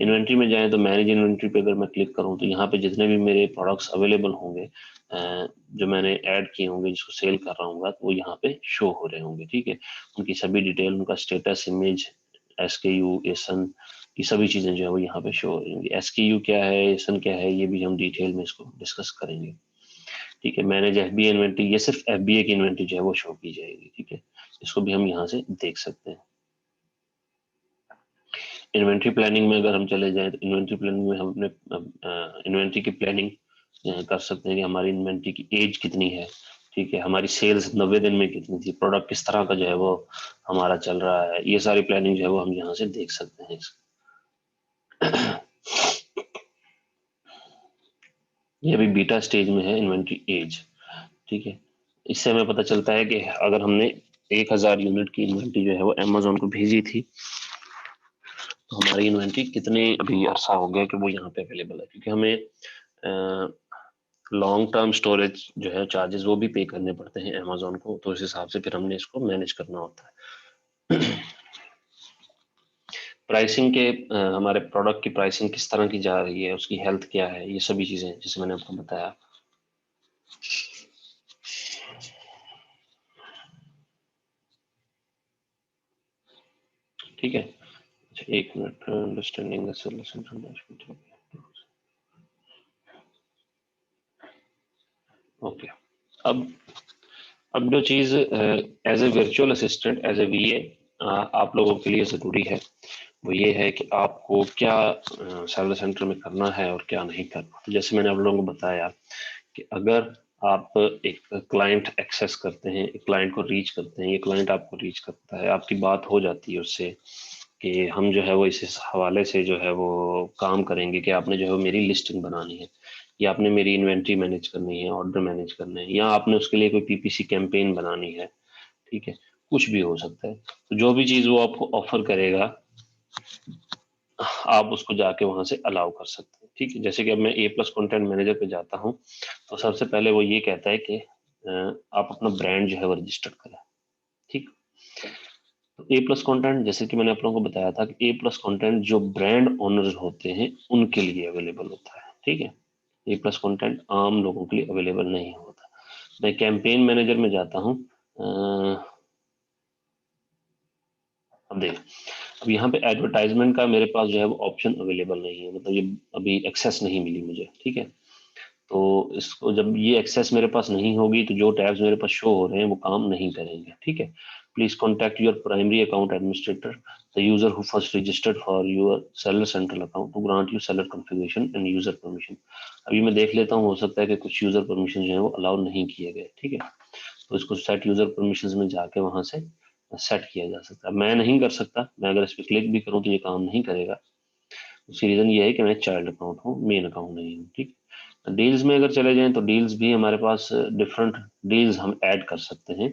इन्वेंट्री में जाएं तो मैनेज इन्वेंट्री पे अगर मैं क्लिक करूं तो यहाँ पे जितने भी मेरे प्रोडक्ट्स अवेलेबल होंगे जो मैंने ऐड किए होंगे, जिसको सेल कर रहा हूँ, तो वो यहाँ पे शो हो रहे होंगे। ठीक है, उनकी सभी डिटेल, उनका स्टेटस, इमेज, SKU, एसन, ये सभी चीजें जो है वो यहाँ पे शो हो रही होंगी। SKU क्या है, एसन क्या है, ये भी हम डिटेल में इसको डिस्कस करेंगे। ठीक है, मैनेज FBA इन्वेंट्री, ये सिर्फ FBA की इन्वेंट्री जो है वो शो की जाएगी। ठीक है, इसको भी हम यहाँ से देख सकते हैं। इन्वेंट्री प्लानिंग में अगर हम चले जाएं तो इन्वेंट्री प्लानिंग में हम अपने इन्वेंट्री की प्लानिंग कर सकते हैं कि हमारी इन्वेंट्री की एज कितनी है। ठीक है, हमारी सेल्स 90 दिन में कितनी थी, प्रोडक्ट किस तरह का जो है वो हमारा चल रहा है, ये सारी प्लानिंग जो है वो हम यहाँ से देख सकते हैं। ये अभी बीटा स्टेज में है इन्वेंट्री एज। ठीक है, इससे हमें पता चलता है कि अगर हमने 1000 यूनिट की इन्वेंट्री जो है वो अमेजोन को भेजी थी तो हमारी इन्वेंट्री कितने अभी अरसा हो गया कि वो यहाँ पे अवेलेबल है, क्योंकि हमें लॉन्ग टर्म स्टोरेज जो है चार्जेस वो भी पे करने पड़ते हैं अमेजोन को, तो इस हिसाब से फिर हमने इसको मैनेज करना होता है। प्राइसिंग के हमारे प्रोडक्ट की प्राइसिंग किस तरह की जा रही है, उसकी हेल्थ क्या है, ये सभी चीजें जैसे मैंने आपको बताया। ठीक है, अच्छा, एक minute, understanding the solution dashboard. Okay, अब जो चीज as a virtual assistant, as a VA आप लोगों के लिए जरूरी है वो ये है कि आपको क्या सर्विस सेंटर में करना है और क्या नहीं करना। तो जैसे मैंने आप लोगों को बताया कि अगर आप एक क्लाइंट एक्सेस करते हैं, एक क्लाइंट को रीच करते हैं, ये क्लाइंट आपको रीच करता है, आपकी बात हो जाती है उससे कि हम जो है वो इस हवाले से जो है वो काम करेंगे कि आपने जो है मेरी लिस्टिंग बनानी है, या आपने मेरी इन्वेंट्री मैनेज करनी है, ऑर्डर मैनेज करना है, या आपने उसके लिए कोई PPC कैंपेन बनानी है। ठीक है, कुछ भी हो सकता है, तो जो भी चीज वो आपको ऑफर करेगा आप उसको जाके वहां से अलाउ कर सकते हैं। ठीक है, जैसे कि अब मैं A+ कंटेंट मैनेजर पे जाता हूँ तो सबसे पहले वो ये कहता है कि आप अपना ब्रांड जो है वो रजिस्टर करें। ठीक, तो A+ कंटेंट, जैसे कि मैंने आप लोगों को बताया था कि A+ कंटेंट जो ब्रांड ओनर्स होते हैं उनके लिए अवेलेबल होता है। ठीक है, A+ कंटेंट आम लोगों के लिए अवेलेबल नहीं होता। मैं कैंपेन मैनेजर में जाता हूँ, अब देख, अब यहाँ पे एडवर्टाइजमेंट का मेरे पास जो है वो ऑप्शन अवेलेबल नहीं है, मतलब ये अभी एक्सेस नहीं मिली मुझे। ठीक है, तो इसको जब ये एक्सेस मेरे पास नहीं होगी तो जो टैब्स मेरे पास शो हो रहे हैं वो काम नहीं करेंगे। ठीक है, please contact your primary account administrator, the user who first registered for your seller central account to grant you seller configuration and user permission. अभी मैं देख लेता हूँ, हो सकता है कि कुछ यूजर परमिशन जो है वो अलाउ नहीं किए गए। ठीक है, तो इसको सेट यूजर परमिशन में जाके वहां से सेट किया जा सकता है। मैं नहीं कर सकता, मैं अगर इस पर क्लिक भी करूँ तो ये काम नहीं करेगा। उसकी रीजन ये है कि मैं चाइल्ड अकाउंट हूँ, मेन अकाउंट नहीं हूँ। ठीक, डील्स में अगर चले जाएं तो डील्स भी हमारे पास डिफरेंट डील्स हम ऐड कर सकते हैं।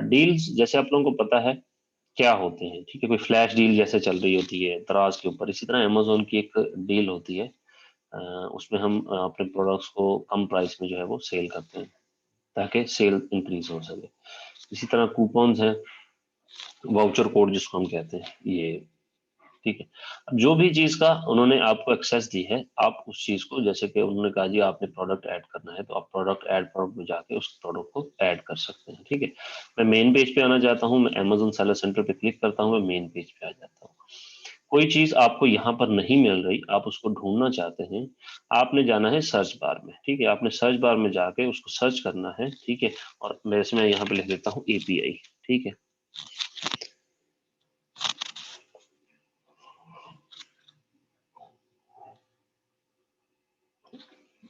डील्स जैसे आप लोगों को पता है क्या होते हैं। ठीक है, कोई फ्लैश डील जैसे चल रही होती है दराज के ऊपर, इसी तरह अमेजोन की एक डील होती है, उसमें हम अपने प्रोडक्ट्स को कम प्राइस में जो है वो सेल करते हैं ताकि सेल इंक्रीज हो सके। इसी तरह कूपन्स हैं, वाउचर कोड जिसको हम कहते हैं, ये। ठीक है, अब जो भी चीज का उन्होंने आपको एक्सेस दी है, आप उस चीज को, जैसे कि उन्होंने कहा जी आपने प्रोडक्ट ऐड करना है, तो आप प्रोडक्ट ऐड प्रोडक्ट में जाके उस प्रोडक्ट को ऐड कर सकते हैं। ठीक है, मैं मेन पेज पे आना चाहता हूँ, मैं अमेजोन सेलर सेंटर पे क्लिक करता हूँ, मैं मेन पेज पे आ जाता हूँ। कोई चीज आपको यहाँ पर नहीं मिल रही, आप उसको ढूंढना चाहते हैं, आपने जाना है सर्च बार में। ठीक है, आपने सर्च बार में जाके उसको सर्च करना है। ठीक है, और वैसे मैं यहाँ पे लिख देता हूँ API। ठीक है,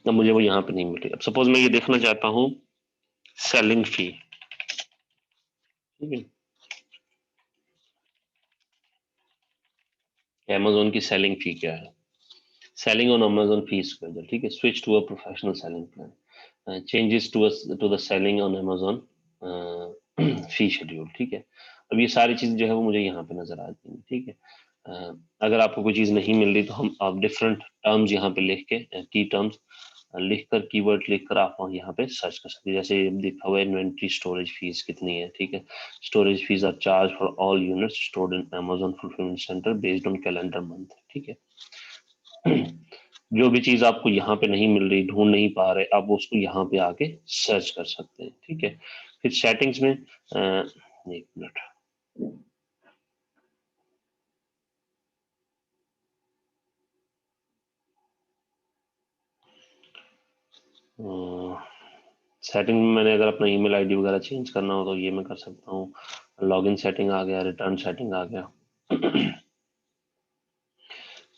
अब मुझे वो यहाँ पे नहीं मिल रही। अब सपोज मैं ये देखना चाहता हूँ सेलिंग फी। ठीक है, अमेजोन की सेलिंग फी क्या है, selling on Amazon fee schedule. ठीक है, switch to a professional selling plan, changes to the selling on Amazon fee schedule. ठीक है, अब ये सारी चीज जो है वो मुझे यहाँ पे नजर आ जाएंगी। ठीक है, अगर आपको कोई चीज नहीं मिल रही तो हम आप डिफरेंट टर्म्स यहाँ पे लिख के की टर्म्स लिखकर कीवर्ड लिखकर आप यहाँ पे सर्च कर सकते हैं। जैसे लिखा हुआ है इन्वेंट्री स्टोरेज फीस कितनी है, ठीक है। Storage fees are charged for all units stored in Amazon fulfilment centre based on calendar month, ठीक है। जो भी चीज आपको यहाँ पे नहीं मिल रही, ढूंढ नहीं पा रहे, आप उसको यहाँ पे आके सर्च कर सकते हैं, ठीक है। फिर सेटिंग्स में एक मिनट, सेटिंग में मैंने अगर अपना ईमेल आईडी वगैरह चेंज करना हो तो ये मैं कर सकता हूँ। लॉगिन सेटिंग आ गया, रिटर्न सेटिंग आ गया,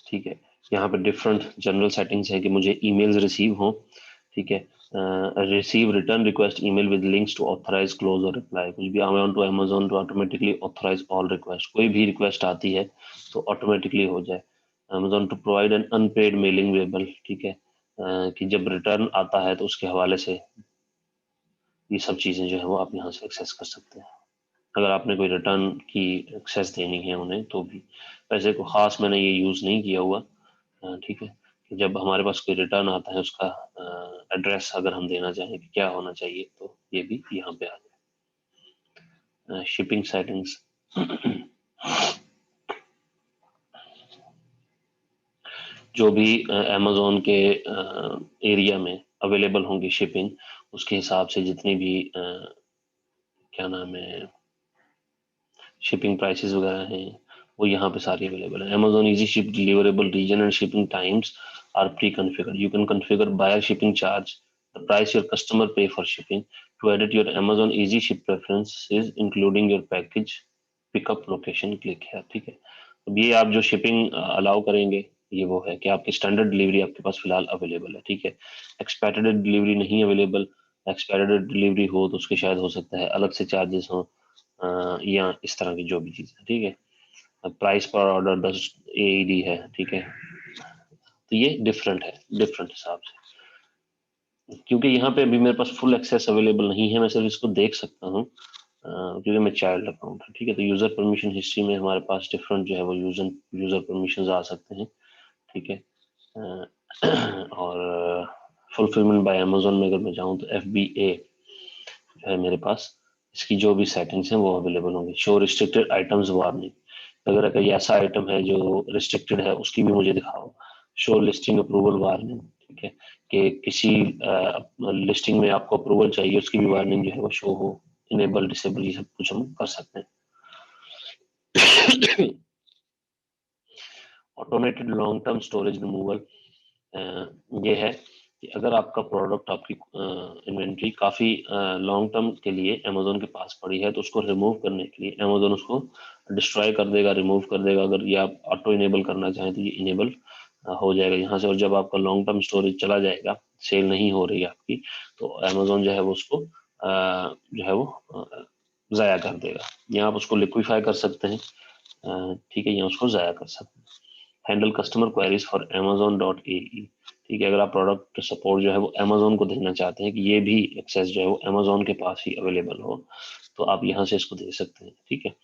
ठीक है। यहाँ पे डिफरेंट जनरल सेटिंग्स है कि मुझे ईमेल्स रिसीव हो, ठीक है। Receive return request email with links to authorise close और रिप्लाई। कुछ भी I want to Amazon to automatically authorise all request, कोई भी रिक्वेस्ट आती है तो ऑटोमेटिकली हो जाए। Amazon to provide an unpaid mailing label, ठीक है। कि जब रिटर्न आता है तो उसके हवाले से ये सब चीजें जो है वो आप यहाँ से एक्सेस कर सकते हैं। अगर आपने कोई रिटर्न की एक्सेस देनी है उन्हें तो भी। वैसे को खास मैंने ये यूज नहीं किया हुआ, ठीक है। कि जब हमारे पास कोई रिटर्न आता है उसका एड्रेस अगर हम देना चाहें कि क्या होना चाहिए तो ये भी यहाँ पे आ जाए। शिपिंग सेटिंग्स, जो भी अमेज़न के एरिया में अवेलेबल होंगी शिपिंग, उसके हिसाब से जितनी भी क्या नाम है शिपिंग प्राइसेस वगैरह हैं वो यहाँ पे सारी अवेलेबल है। Amazon Easy Ship Deliverable Region and Shipping Times are pre-configured. You can configure buyer shipping charge, the price your customer pay for shipping, to edit your Amazon Easy Ship preferences including your package pickup location click है, ठीक है। अब ये आप जो shipping allow करेंगे ये वो है कि आपकी स्टैंडर्ड डिलीवरी आपके पास फिलहाल अवेलेबल है, ठीक है। एक्सपेडिटेड डिलीवरी नहीं अवेलेबल, एक्सपेडिटेड डिलीवरी हो तो उसके शायद हो सकता है अलग से चार्जेस हो, या इस तरह की जो भी चीज है, ठीक है। प्राइस पर ऑर्डर 10 AED है, ठीक है। तो ये डिफरेंट है, डिफरेंट हिसाब से। क्योंकि यहाँ पे अभी मेरे पास फुल एक्सेस अवेलेबल नहीं है, मैं सिर्फ इसको देख सकता हूँ क्योंकि मैं चाइल्ड अकाउंट है, ठीक है। तो यूजर परमिशन हिस्ट्री में हमारे पास डिफरेंट जो है वो यूजर परमिशन आ सकते हैं, ठीक है। और फुलफिलमेंट बाय अमेज़न में अगर मैं जाऊँ तो FBA जो है मेरे पास, इसकी जो भी सेटिंग्स हैं वो अवेलेबल होंगी। शो रिस्ट्रिक्टेड आइटम्स वार्निंग, अगर कोई ऐसा आइटम है जो रिस्ट्रिक्टेड है उसकी भी मुझे दिखाओ। शो लिस्टिंग अप्रूवल वार्निंग, ठीक है। कि किसी लिस्टिंग में आपको अप्रूवल चाहिए उसकी भी वार्निंग जो है वो शो हो। इनेबल डिसेबल ये सब कुछ हम कर सकते हैं। Automated long term storage removal, ये है कि अगर आपका प्रोडक्ट आपकी इन्वेंट्री काफ़ी लॉन्ग टर्म के लिए अमेज़न के पास पड़ी है तो उसको रिमूव करने के लिए अमेज़न उसको डिस्ट्रॉय कर देगा, रिमूव कर देगा। अगर ये आप ऑटो इनेबल करना चाहें तो ये इनेबल हो जाएगा यहाँ से। और जब आपका लॉन्ग टर्म स्टोरेज चला जाएगा, सेल नहीं हो रही है आपकी, तो अमेज़न जो है वो उसको जो है वो ज़ाया कर देगा। या आप उसको लिक्विफाई कर सकते हैं, ठीक है, या उसको ज़ाया कर सकते हैं। Handle customer queries for amazon.ae, ठीक है। अगर आप प्रोडक्ट सपोर्ट जो है वो अमेज़न को देना चाहते हैं कि ये भी एक्सेस जो है वो अमेज़न के पास ही अवेलेबल हो, तो आप यहाँ से इसको दे सकते हैं, ठीक है।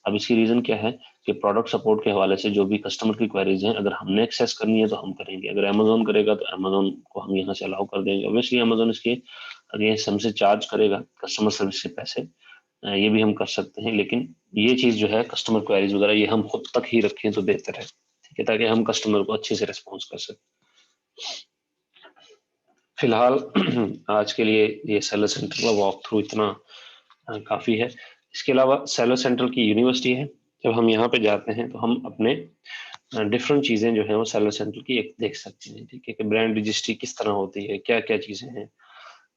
अब इसकी रीजन क्या है कि प्रोडक्ट सपोर्ट के हवाले से जो भी कस्टमर की क्वेरीज हैं अगर हमने एक्सेस करनी है तो हम करेंगे, अगर अमेज़न करेगा तो अमेज़न को हम यहाँ से अलाउ कर देंगे। ऑब्वियसली अमेज़न इसके अगेंस्ट हमसे चार्ज करेगा कस्टमर सर्विस के पैसे, ये भी हम कर सकते हैं। लेकिन ये चीज जो है कस्टमर क्वेरीज वगैरह ये हम खुद तक ही रखें तो बेहतर है, ठीक है, ताकि हम कस्टमर को अच्छे से रिस्पॉन्स कर सकें। फिलहाल आज के लिए ये सेलर सेंटर का वॉक थ्रू इतना काफी है। इसके अलावा सेलर सेंटर की यूनिवर्सिटी है। जब हम यहाँ पे जाते हैं तो हम अपने डिफरेंट चीजें जो है वो सेलर सेंटर की एक देख सकते हैं, ठीक है। कि ब्रांड रजिस्ट्री किस तरह होती है, क्या क्या चीजें हैं,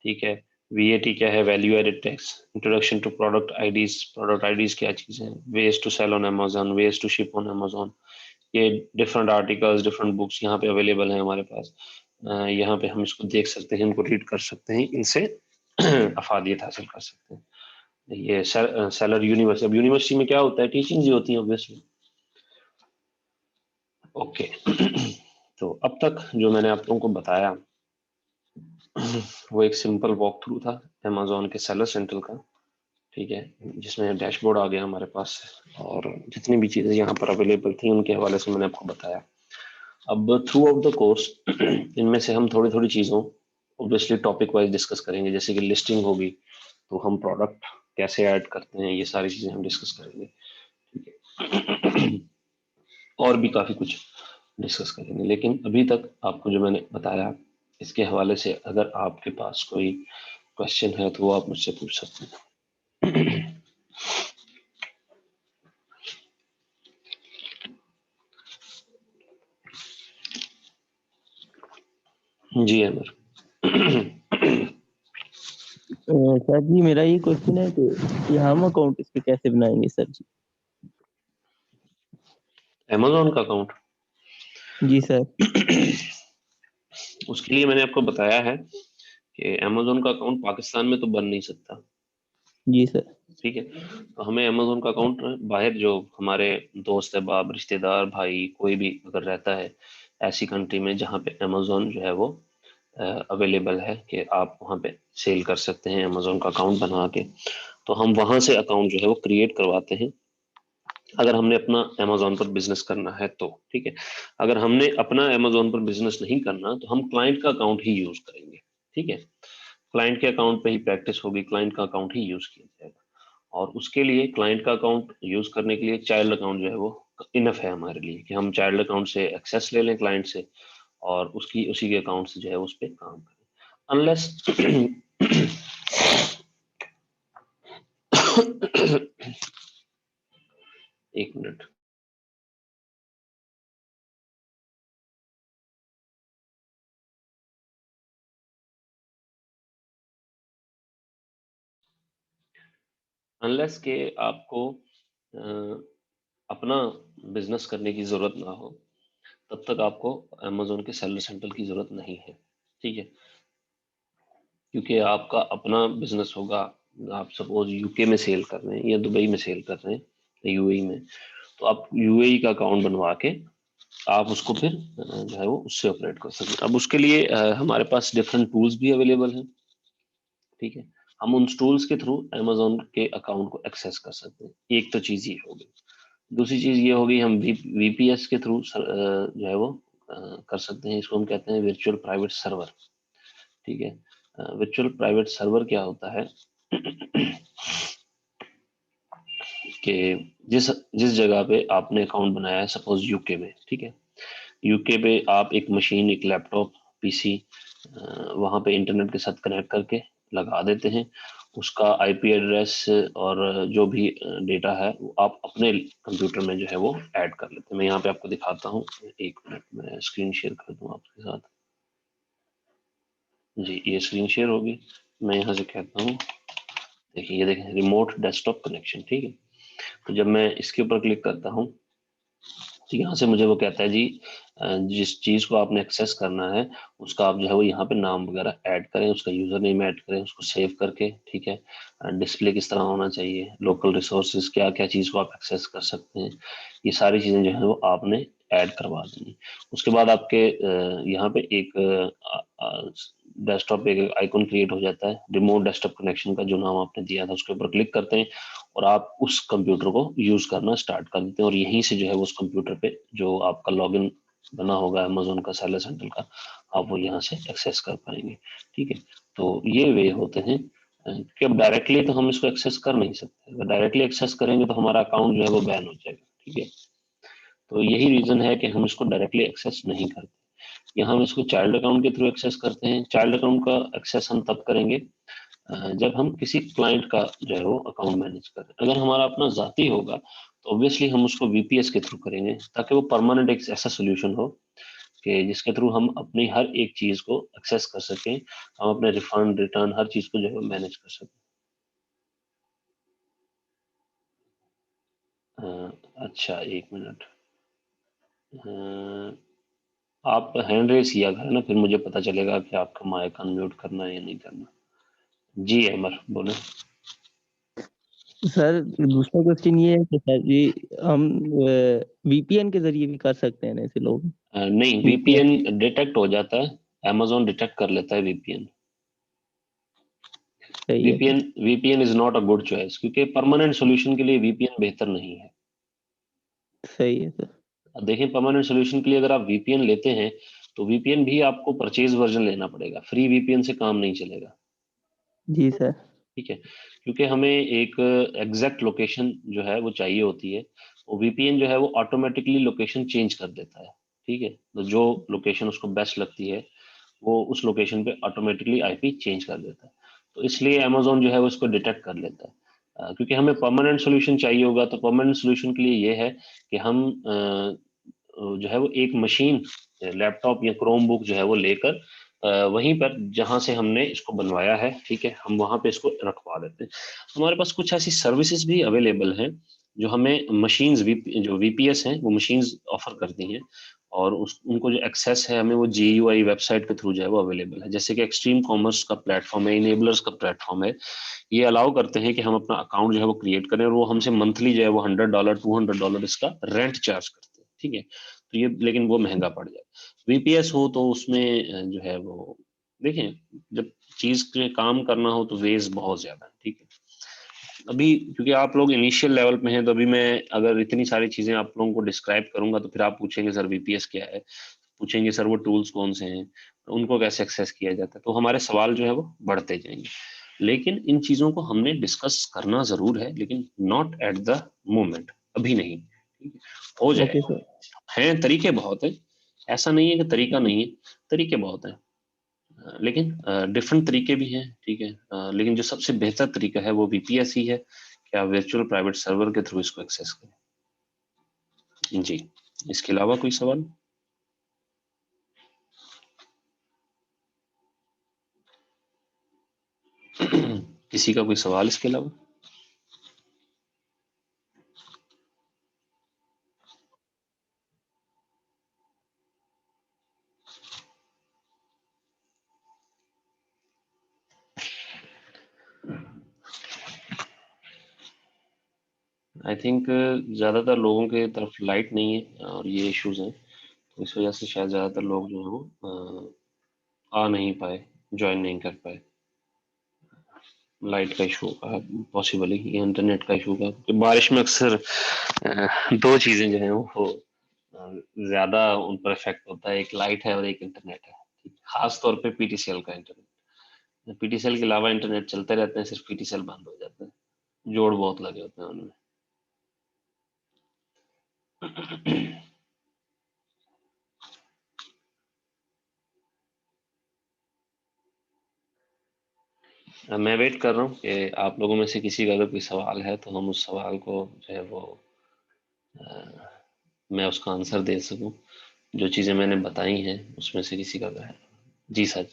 ठीक है। VAT क्या है, value added tax, introduction to product IDs क्या चीजें हैं, ways to sell on Amazon, ways to ship on Amazon, ये डिफरेंट आर्टिकल्स डिफरेंट बुक्स यहाँ पे अवेलेबल हैं हमारे पास। यहाँ पे हम इसको देख सकते हैं, इनको रीड कर सकते हैं, इनसे अफादियत हासिल कर सकते हैं। ये सेलर यूनिवर्सिटी, अब यूनिवर्सिटी में क्या होता है, टीचिंग ही होती है ऑब्वियसली। ओके। तो अब तक जो मैंने आप लोगों को बताया वो एक सिंपल वॉक थ्रू था अमेज़न के सेलर सेंटर का, ठीक है, जिसमें डैशबोर्ड आ गया हमारे पास और जितनी भी चीजें यहाँ पर अवेलेबल थी उनके हवाले से मैंने आपको बताया। अब थ्रू आउट द कोर्स इनमें से हम थोड़ी थोड़ी चीजों ऑब्वियसली टॉपिक वाइज डिस्कस करेंगे, जैसे कि लिस्टिंग होगी तो हम प्रोडक्ट कैसे ऐड करते हैं, ये सारी चीजें हम डिस्कस करेंगे। ठीक है और भी काफी कुछ डिस्कस करेंगे, लेकिन अभी तक आपको जो मैंने बताया इसके हवाले से अगर आपके पास कोई क्वेश्चन है तो वो आप मुझसे पूछ सकते हैं। जी अमर। सर जी मेरा ये क्वेश्चन है कि हम अकाउंट इस पे कैसे बनाएंगे सर जी? अमेजोन का अकाउंट? जी सर। उसके लिए मैंने आपको बताया है कि अमेजोन का अकाउंट पाकिस्तान में तो बन नहीं सकता। जी सर। ठीक है, तो हमें अमेजोन का अकाउंट बाहर जो हमारे दोस्त अहबाब रिश्तेदार भाई कोई भी अगर रहता है ऐसी कंट्री में जहाँ पे अमेजोन जो है वो अवेलेबल है कि आप वहाँ पे सेल कर सकते हैं अमेजोन का अकाउंट बना के, तो हम वहाँ से अकाउंट जो है वो क्रिएट करवाते हैं अगर हमने अपना अमेजोन पर बिजनेस करना है तो। ठीक है, अगर हमने अपना अमेजोन पर बिजनेस नहीं करना तो हम क्लाइंट का अकाउंट ही यूज करेंगे। ठीक है, क्लाइंट के अकाउंट पे ही प्रैक्टिस होगी, क्लाइंट का अकाउंट ही यूज किया जाएगा और उसके लिए क्लाइंट का अकाउंट यूज करने के लिए चाइल्ड अकाउंट जो है वो इनफ है हमारे लिए कि हम चाइल्ड अकाउंट से एक्सेस ले लें क्लाइंट से और उसकी उसी के अकाउंट से जो है उस पर काम करें, अनलेस एक मिनट। अनलेस के आपको अपना बिजनेस करने की जरूरत ना हो तब तक आपको अमेजोन के सेलर सेंटर की जरूरत नहीं है। ठीक है, क्योंकि आपका अपना बिजनेस होगा, आप सपोज यूके में सेल कर रहे हैं या दुबई में सेल कर रहे हैं या यूएई में, तो आप यूएई का अकाउंट बनवा के आप उसको फिर जो है वो उससे ऑपरेट कर सकते हैं। अब उसके लिए हमारे पास डिफरेंट टूल्स भी अवेलेबल हैं। ठीक है, हम उन टूल्स के थ्रू अमेजोन के अकाउंट को एक्सेस कर सकते हैं। एक तो चीज ये होगी, दूसरी चीज ये होगी हम वीपीएस के थ्रू जो है वो कर सकते हैं। इसको हम कहते हैं वर्चुअल प्राइवेट सर्वर। ठीक है, वर्चुअल प्राइवेट सर्वर क्या होता है कि जिस जिस जगह पे आपने अकाउंट बनाया है, सपोज यूके में, ठीक है, यूके पे आप एक मशीन, एक लैपटॉप, पीसी वहां पे इंटरनेट के साथ कनेक्ट करके लगा देते हैं। उसका आईपी एड्रेस और जो भी डेटा है वो आप अपने कंप्यूटर में जो है वो ऐड कर लेते हैं। मैं यहाँ पे आपको दिखाता हूँ, एक मिनट में स्क्रीन शेयर कर दूँ आपके साथ। जी ये स्क्रीन शेयर होगी, मैं यहाँ से कहता हूँ, देखिए ये देखें रिमोट डेस्कटॉप कनेक्शन। ठीक है, तो जब मैं इसके ऊपर क्लिक करता हूँ तो यहाँ से मुझे वो कहता है जी जिस चीज को आपने एक्सेस करना है उसका आप जो है वो यहाँ पे नाम वगैरह ऐड करें, उसका यूजर नेम ऐड करें, उसको सेव करके। ठीक है, डिस्प्ले किस तरह होना चाहिए, लोकल रिसोर्सेज क्या क्या चीज को आप एक्सेस कर सकते हैं, ये सारी चीजें जो है वो आपने ऐड करवा देनी। उसके बाद आपके यहाँ पे एक डेस्कटॉप पे एक आइकॉन क्रिएट हो जाता है, रिमोट डेस्कटॉप कनेक्शन का जो नाम आपने दिया था उसके ऊपर क्लिक करते हैं और आप उस कंप्यूटर को यूज करना स्टार्ट कर देते हैं और यहीं से जो है उस कंप्यूटर पे जो आपका लॉगिन बना होगा अमेजोन का सेलर सेंटर का, आप वो यहाँ से एक्सेस कर पाएंगे। ठीक है, तो ये वे होते हैं कि अब डायरेक्टली तो हम इसको एक्सेस कर नहीं सकते, अगर डायरेक्टली एक्सेस करेंगे तो हमारा अकाउंट जो है वो बैन हो जाएगा। ठीक है, तो यही रीजन है कि हम इसको डायरेक्टली एक्सेस नहीं करते। यहाँ हम इसको चाइल्ड अकाउंट के थ्रू एक्सेस करते हैं। चाइल्ड अकाउंट का एक्सेस हम तब करेंगे जब हम किसी क्लाइंट का जो है वो अकाउंट मैनेज करें। अगर हमारा अपना जाती होगा तो ऑब्वियसली हम उसको वीपीएस के थ्रू करेंगे ताकि वो परमानेंट एक ऐसा सोल्यूशन हो कि जिसके थ्रू हम अपनी हर एक चीज को एक्सेस कर सकें, हम अपने रिफंड रिटर्न हर चीज को जो है मैनेज कर सकें। अच्छा एक मिनट, आप हैंड रेस किया करें ना, फिर मुझे पता चलेगा कि आपका माइक अनम्यूट करना है या नहीं करना। जी अमर बोले। सर दूसरा क्वेश्चन ये है कि सर जी हम वीपीएन के जरिए भी कर सकते हैं ना ऐसे लोग? नहीं, वीपीएन। वीपीएन डिटेक्ट हो जाता है, अमेजोन डिटेक्ट कर लेता है वीपीएन। सही है sir. VPN is not a good choice, क्योंकि परमानेंट सोल्यूशन के लिए वीपीएन बेहतर नहीं है। सही है सर। देखें, परमानेंट सोल्यूशन के लिए अगर आप वीपीएन लेते हैं तो वीपीएन भी आपको परचेज वर्जन लेना पड़ेगा, फ्री वीपीएन से काम नहीं चलेगा। जी सर। ठीक है, क्योंकि हमें एक एग्जैक्ट लोकेशन जो है वो चाहिए होती है, वो वीपीएन जो है वो ऑटोमेटिकली लोकेशन चेंज कर देता है। ठीक है, तो जो लोकेशन उसको बेस्ट लगती है वो उस लोकेशन पे ऑटोमेटिकली आईपी चेंज कर देता है। तो इसलिए अमेजोन जो है वो उसको डिटेक्ट कर लेता है। क्योंकि हमें परमानेंट सोल्यूशन चाहिए होगा, तो परमानेंट सोल्यूशन के लिए ये है कि हम जो है वो एक मशीन, लैपटॉप या क्रोम बुक जो है वो लेकर वहीं पर जहां से हमने इसको बनवाया है, ठीक है, हम वहां पे इसको रखवा देते हैं। हमारे पास कुछ ऐसी सर्विसेज भी अवेलेबल हैं जो हमें मशीन्स जो वीपीएस हैं वो मशीन्स ऑफर करती हैं, और उनको जो एक्सेस है हमें वो जीयूआई वेबसाइट के थ्रू जो है वो अवेलेबल है। जैसे कि एक्सट्रीम कॉमर्स का प्लेटफॉर्म है, इनेबलर्स का प्लेटफॉर्म है, ये अलाउ करते हैं कि हम अपना अकाउंट जो है वो क्रिएट करें, और वो हमसे मंथली जो है वो $100 $200 इसका रेंट चार्ज करते हैं। ठीक है, तो ये लेकिन वो महंगा पड़ जाए। वीपीएस हो तो उसमें जो है वो देखें, जब चीज के काम करना हो तो वेज बहुत ज्यादा है। ठीक है, अभी क्योंकि आप लोग इनिशियल लेवल पे हैं, तो अभी मैं अगर इतनी सारी चीजें आप लोगों को डिस्क्राइब करूंगा तो फिर आप पूछेंगे सर वीपीएस क्या है, पूछेंगे सर वो टूल्स कौन से हैं, उनको कैसे एक्सेस किया जाता है, तो हमारे सवाल जो है वो बढ़ते जाएंगे। लेकिन इन चीजों को हमने डिस्कस करना जरूर है, लेकिन नॉट एट द मोमेंट, अभी नहीं। ठीक है, हो ओके जाएगा। सर। हैं तरीके बहुत है, ऐसा नहीं है कि तरीका नहीं है, तरीके बहुत है, लेकिन डिफरेंट तरीके भी हैं। ठीक है, लेकिन जो सबसे बेहतर तरीका है वो वीपीएस ही है कि आप वर्चुअल प्राइवेट सर्वर के थ्रू इसको एक्सेस करें। जी, इसके अलावा कोई सवाल? किसी का कोई सवाल इसके अलावा? आई थिंक ज्यादातर लोगों के तरफ लाइट नहीं है और ये इश्यूज हैं, तो इस वजह से शायद ज्यादातर लोग जो है वो आ नहीं पाए, ज्वाइन नहीं कर पाए। लाइट का इशू होगा पॉसिबल है, ये इंटरनेट का इशू होगा, क्योंकि बारिश में अक्सर दो चीजें जो है वो ज्यादा उन पर इफेक्ट होता है, एक लाइट है और एक इंटरनेट है। खास तौर पे पीटीसीएल का इंटरनेट, पीटीसीएल के अलावा इंटरनेट चलते रहते हैं, सिर्फ पीटीसीएल बंद हो जाता है, जोड़ बहुत लगे होते हैं उनमें। मैं वेट कर रहा हूँ कि आप लोगों में से किसी का अगर कोई सवाल है तो हम उस सवाल को जो है वो मैं उसका आंसर दे सकूं। जो चीज़ें मैंने बताई हैं उसमें से किसी का अगर है। जी सर,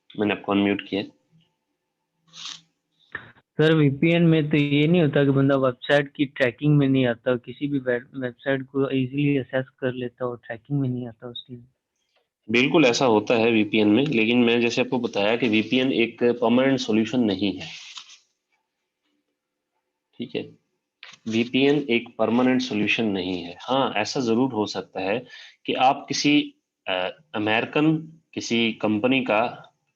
मैंने आपको अनम्यूट किया। सर वीपीएन में तो ये नहीं होता कि बंदा वेबसाइट की ट्रैकिंग में नहीं आता, किसी भी वेबसाइट को इजीली एक्सेस कर लेता और ट्रैकिंग में नहीं आता उसकी। बिल्कुल ऐसा होता है वीपीएन में, लेकिन मैं जैसे आपको बताया कि वीपीएन एक परमानेंट सॉल्यूशन नहीं है। ठीक है, वीपीएन एक परमानेंट सॉल्यूशन नहीं है। हाँ, ऐसा जरूर हो सकता है कि आप किसी अमेरिकन किसी कंपनी का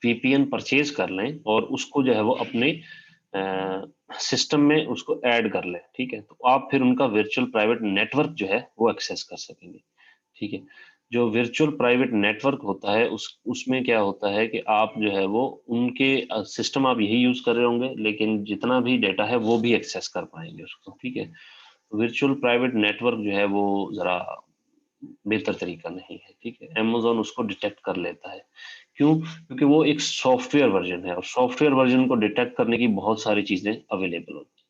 वीपीएन परचेज कर लें और उसको जो है वो अपने सिस्टम में उसको ऐड कर लें। ठीक है, तो आप फिर उनका वर्चुअल प्राइवेट नेटवर्क जो है वो एक्सेस कर सकेंगे। ठीक है, जो वर्चुअल प्राइवेट नेटवर्क होता है उसमें क्या होता है कि आप जो है वो उनके सिस्टम आप यही यूज कर रहे होंगे, लेकिन जितना भी डेटा है वो भी एक्सेस कर पाएंगे उसको। ठीक है, वर्चुअल प्राइवेट नेटवर्क जो है वो जरा बेहतर तरीका नहीं है। ठीक है, अमेजोन उसको डिटेक्ट कर लेता है। क्यों? क्योंकि वो एक सॉफ्टवेयर वर्जन है और सॉफ्टवेयर वर्जन को डिटेक्ट करने की बहुत सारी चीजें अवेलेबल होती हैं।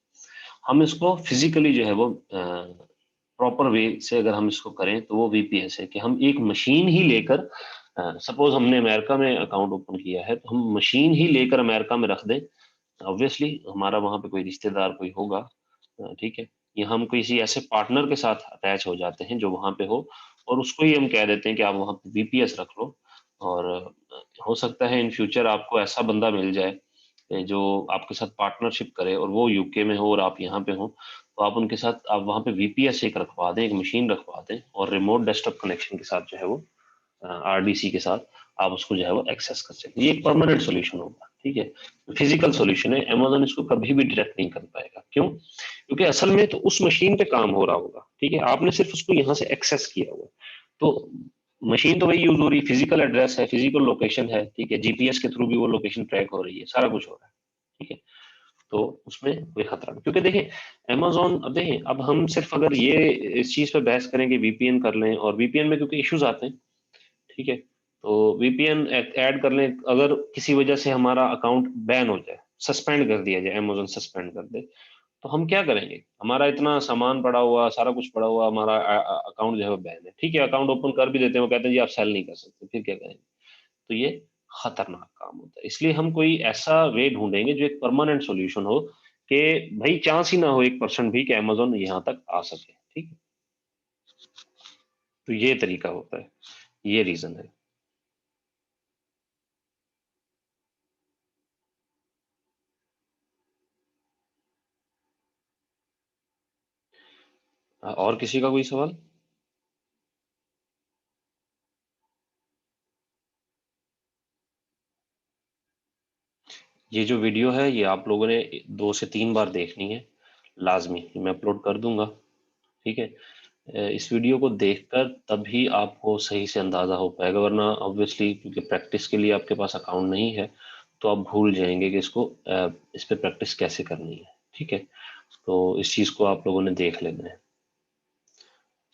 हम इसको फिजिकली जो है वो प्रॉपर वे से अगर हम इसको करें तो वो वीपीएस है कि हम एक मशीन ही लेकर, सपोज हमने अमेरिका में अकाउंट ओपन किया है, तो हम मशीन ही लेकर अमेरिका में रख दें। ऑब्वियसली हमारा वहां पे कोई रिश्तेदार कोई होगा, ठीक है, या हम किसी ऐसे पार्टनर के साथ अटैच हो जाते हैं जो वहां पे हो, और उसको ही हम कह देते हैं कि आप वहां पे वीपीएस रख लो। और हो सकता है इन फ्यूचर आपको ऐसा बंदा मिल जाए जो आपके साथ पार्टनरशिप करे और वो यूके में हो और आप यहाँ पे हो, तो आप उनके साथ आप वहाँ पे वीपीएस एक रखवा दें, एक मशीन रखवा दें, और रिमोट डेस्कटॉप कनेक्शन के साथ जो है वो RDC के साथ आप उसको जो है वो एक्सेस कर सकते हैं। ये एक परमानेंट सोल्यूशन होगा, ठीक है। फिजिकल सोल्यूशन है, अमेजोन इसको कभी भी डायरेक्ट नहीं कर पाएगा। क्यों? क्योंकि असल में तो उस मशीन पे काम हो रहा होगा, ठीक है, आपने सिर्फ उसको यहाँ से एक्सेस किया हुआ, तो मशीन तो वही यूज हो रही है, फिजिकल एड्रेस है, फिजिकल लोकेशन है, ठीक है, जीपीएस के थ्रू भी वो लोकेशन ट्रैक हो रही है, सारा कुछ हो रहा है, ठीक है। तो उसमें कोई खतरा नहीं, क्योंकि देखिए अमेजोन, अब देखें, अब हम सिर्फ अगर ये इस चीज पे बहस करें कि वीपीएन कर लें, और वीपीएन में क्योंकि इश्यूज आते हैं, ठीक है, तो वीपीएन ऐड कर लें, अगर किसी वजह से हमारा अकाउंट बैन हो जाए, सस्पेंड कर दिया जाए, अमेजोन सस्पेंड कर दे, तो हम क्या करेंगे? हमारा इतना सामान पड़ा हुआ, सारा कुछ पड़ा हुआ, हमारा अकाउंट जो है वो बैन है, ठीक है, अकाउंट ओपन कर भी देते हैं, वो कहते हैं जी आप सेल नहीं कर सकते, फिर क्या करेंगे? तो ये खतरनाक काम होता है। इसलिए हम कोई ऐसा वे ढूंढेंगे जो एक परमानेंट सॉल्यूशन हो, कि भाई चांस ही ना हो 1% भी कि अमेजोन यहाँ तक आ सके, ठीक है। तो ये तरीका होता है, ये रीजन है। और किसी का कोई सवाल? ये जो वीडियो है ये आप लोगों ने 2 से 3 बार देखनी है, लाजमी, मैं अपलोड कर दूंगा, ठीक है। इस वीडियो को देखकर तभी आपको सही से अंदाजा हो पाएगा, वरना ऑब्वियसली क्योंकि प्रैक्टिस के लिए आपके पास अकाउंट नहीं है, तो आप भूल जाएंगे कि इसको इस पे प्रैक्टिस कैसे करनी है, ठीक है। तो इस चीज को आप लोगों ने देख लेना है।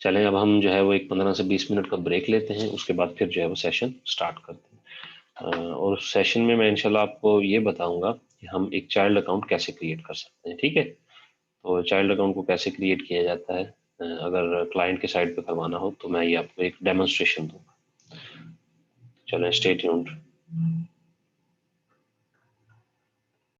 चलें, अब हम जो है वो एक 15 से 20 मिनट का ब्रेक लेते हैं, उसके बाद फिर जो है वो सेशन स्टार्ट करते हैं। और सेशन में मैं इंशाल्लाह आपको ये बताऊंगा कि हम एक चाइल्ड अकाउंट कैसे क्रिएट कर सकते हैं, ठीक है। तो चाइल्ड अकाउंट को कैसे क्रिएट किया जाता है, अगर क्लाइंट के साइड पे करवाना हो, तो मैं ये आपको एक डेमोन्स्ट्रेशन दूंगा। चलें, स्टे ट्यून्ड।